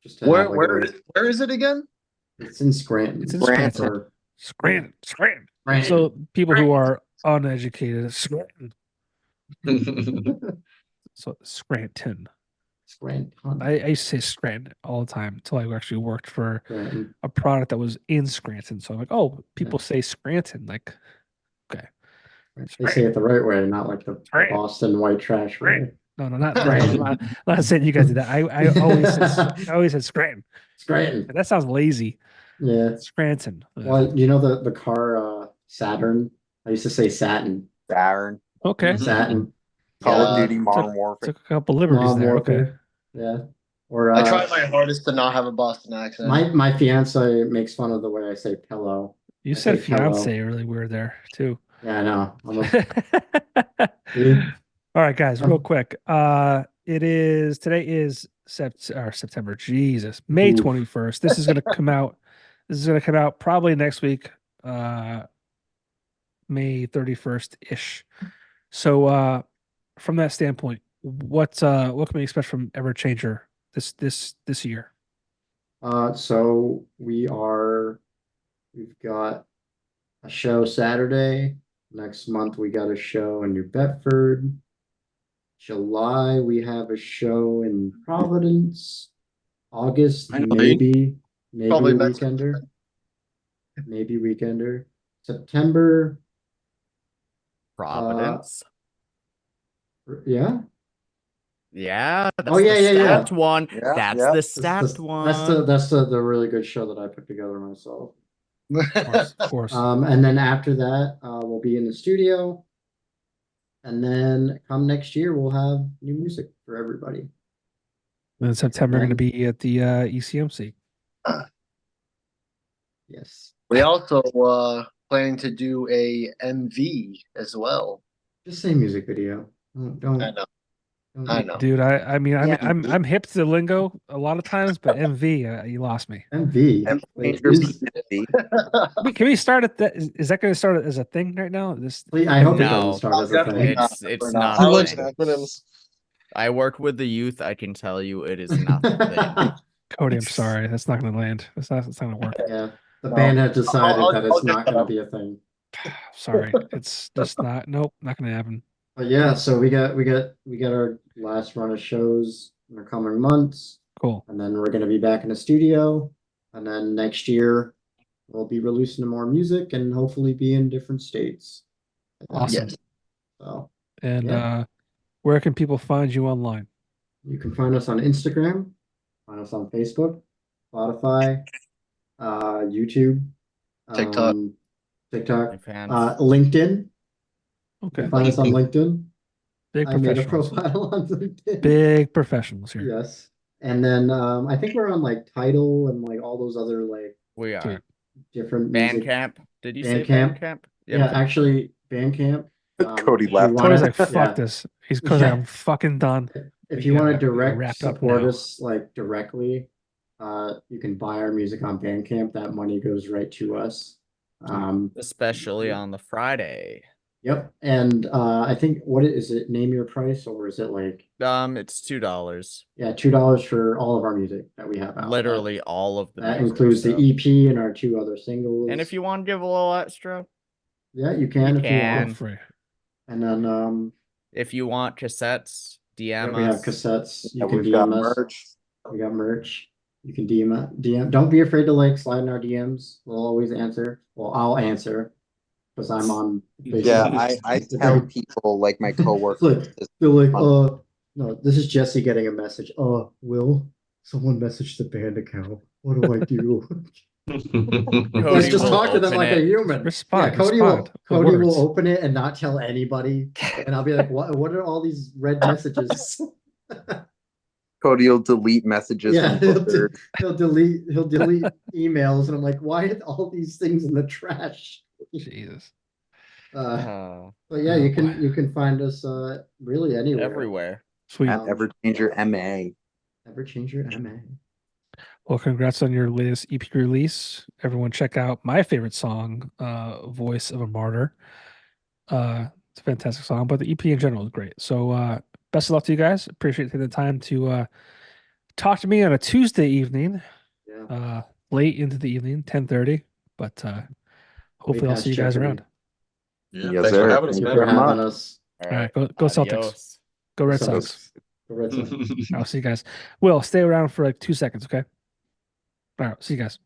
just to have like Where is it again? it's in It's Scranton in Granted, Scranton. or Scranton. Scranton. So people who are uneducated, Scranton. So Scranton. Scranton. I used to say Scranton all the time until I actually worked for Scranton. a product that was in Scranton. So I'm like, oh, Yeah. people say Scranton. Like, okay. They say it the right way, not like the Scranton. Boston white trash way. No, not. I'm Scranton. not saying you guys did that. I always said Scranton. Scranton. That sounds lazy. Yeah. Scranton. Well, you know the car Saturn? I used to say Saturn. Saturn, Okay. Saturn. Call of Yeah. Duty, Modern Warfare. Took a couple liberties Modern there. Okay. Warfare. Yeah. Or I tried my hardest to not have a Boston accent. my fiance makes fun of the way I say pillow. You I said say pillow. fiance really weird there too. Yeah, I know. All right, guys, real Um, quick. Today is September. Jesus, May Oof. 21st. This is gonna come out. This is gonna come out probably next week. May 31st ish. So from that standpoint, what can we expect from EverChanger this year? So we've got a show Saturday. Next month we got a show in New Bedford. July we have a show in Providence. August I know. maybe Probably a Mexico. weekender. Maybe weekender. September, Providence. yeah. Yeah, that's Oh, yeah, the yeah, yeah. stacked one. Yeah, That's yeah. the That's stacked the one. that's the really good show that I put together myself. Of course. And then after that, we'll be in the studio. And then come next year, we'll have new music for everybody. And in September, going to then- be at the ECMC. Yes. We also planning to do a MV as well. Just say music video. Don't. I know. don't- I know. Dude, I mean, Yeah. I'm hip to the lingo a lot of times, but MV, you lost me. MV. Change Like, your is- PNV. Can we start at that? Is that going to start as a thing right now? I hope it No. doesn't start as a Definitely thing. not. It's We're not. He a likes thing. acronyms. I work with the youth. I can tell you, it is not the thing. Cody, I'm sorry, that's not going to land. It's not going to work. Yeah. The No. band has decided I'll- that I'll it's get not that going to up. be a thing. Sorry, it's just not. Nope, not going to happen. But yeah, so we got our last run of shows in the coming months, Cool. and then we're gonna be back in the studio, and then next year we'll be releasing more music and hopefully be in different states. Awesome. Yes. So And Yeah. where can people find you online? you can find us on Instagram, find us on Facebook, Spotify, YouTube, TikTok. TikTok, My fans. LinkedIn. You Okay, can find us on LinkedIn. big I made a professionals. profile on LinkedIn. Big professionals here. Yes. And then I think we're on like Tidal and like all those other like We are. Sweet. different music. Bandcamp. Did you say Bandcamp? Bandcamp? Yeah, actually Bandcamp. Cody if you left. Cody's wanna- like, fuck yeah, this. Cody's like, Yeah. I'm fucking done. If we you want to gotta direct wrap up support now. us like directly, you can buy our music on Bandcamp. That money goes right to us. Especially on the Friday. Yep. And I think what is it? Name your price, or is it like It's $2. $2 for all of our music that we have out? Literally all of the That music includes stuff. the EP and our 2 other singles. And if you want to give a little extra, yeah, you can if you Feel can. want. free. And then if you want cassettes, DM we have us. cassettes. You And can we've got DM us. merch. We got merch. You can DM. Don't be afraid to like slide in our DMs. We'll always answer. Well, I'll answer because I'm on. Yeah, I tell people like my coworkers. They're like, no, this is Jesse getting a message. Will someone message the band account? What do I do? Cody Let's just will talk to them open like a it. human. Respond. Yeah, Cody respond. with Cody words. will open it and not tell anybody, and I'll be like, what are all these red messages? Cody will delete messages Yeah, from Booker. he'll delete emails, and I'm like, why are all these things in the trash? Jesus. But yeah, Oh, you boy. can find us really anywhere. Everywhere. Sweet. At EverChanger MA. EverChanger MA. Well, congrats on your latest EP release. Everyone check out my favorite song, Voice of a Martyr. It's a fantastic song, but the EP in general is great. So best of luck to you guys. Appreciate taking the time to talk to me on a Tuesday evening, Yeah. late into the evening, 10:30. But hopefully I'll past see you guys Jeopardy. around. Yeah, Yes, thanks sir. for having us, Thank you man. for having us. All right, go Celtics. Adios. Go Red Celtics. Sox. Go Red Sox. I'll see you guys. Will, stay around for like 2 seconds, okay? All right, see you guys.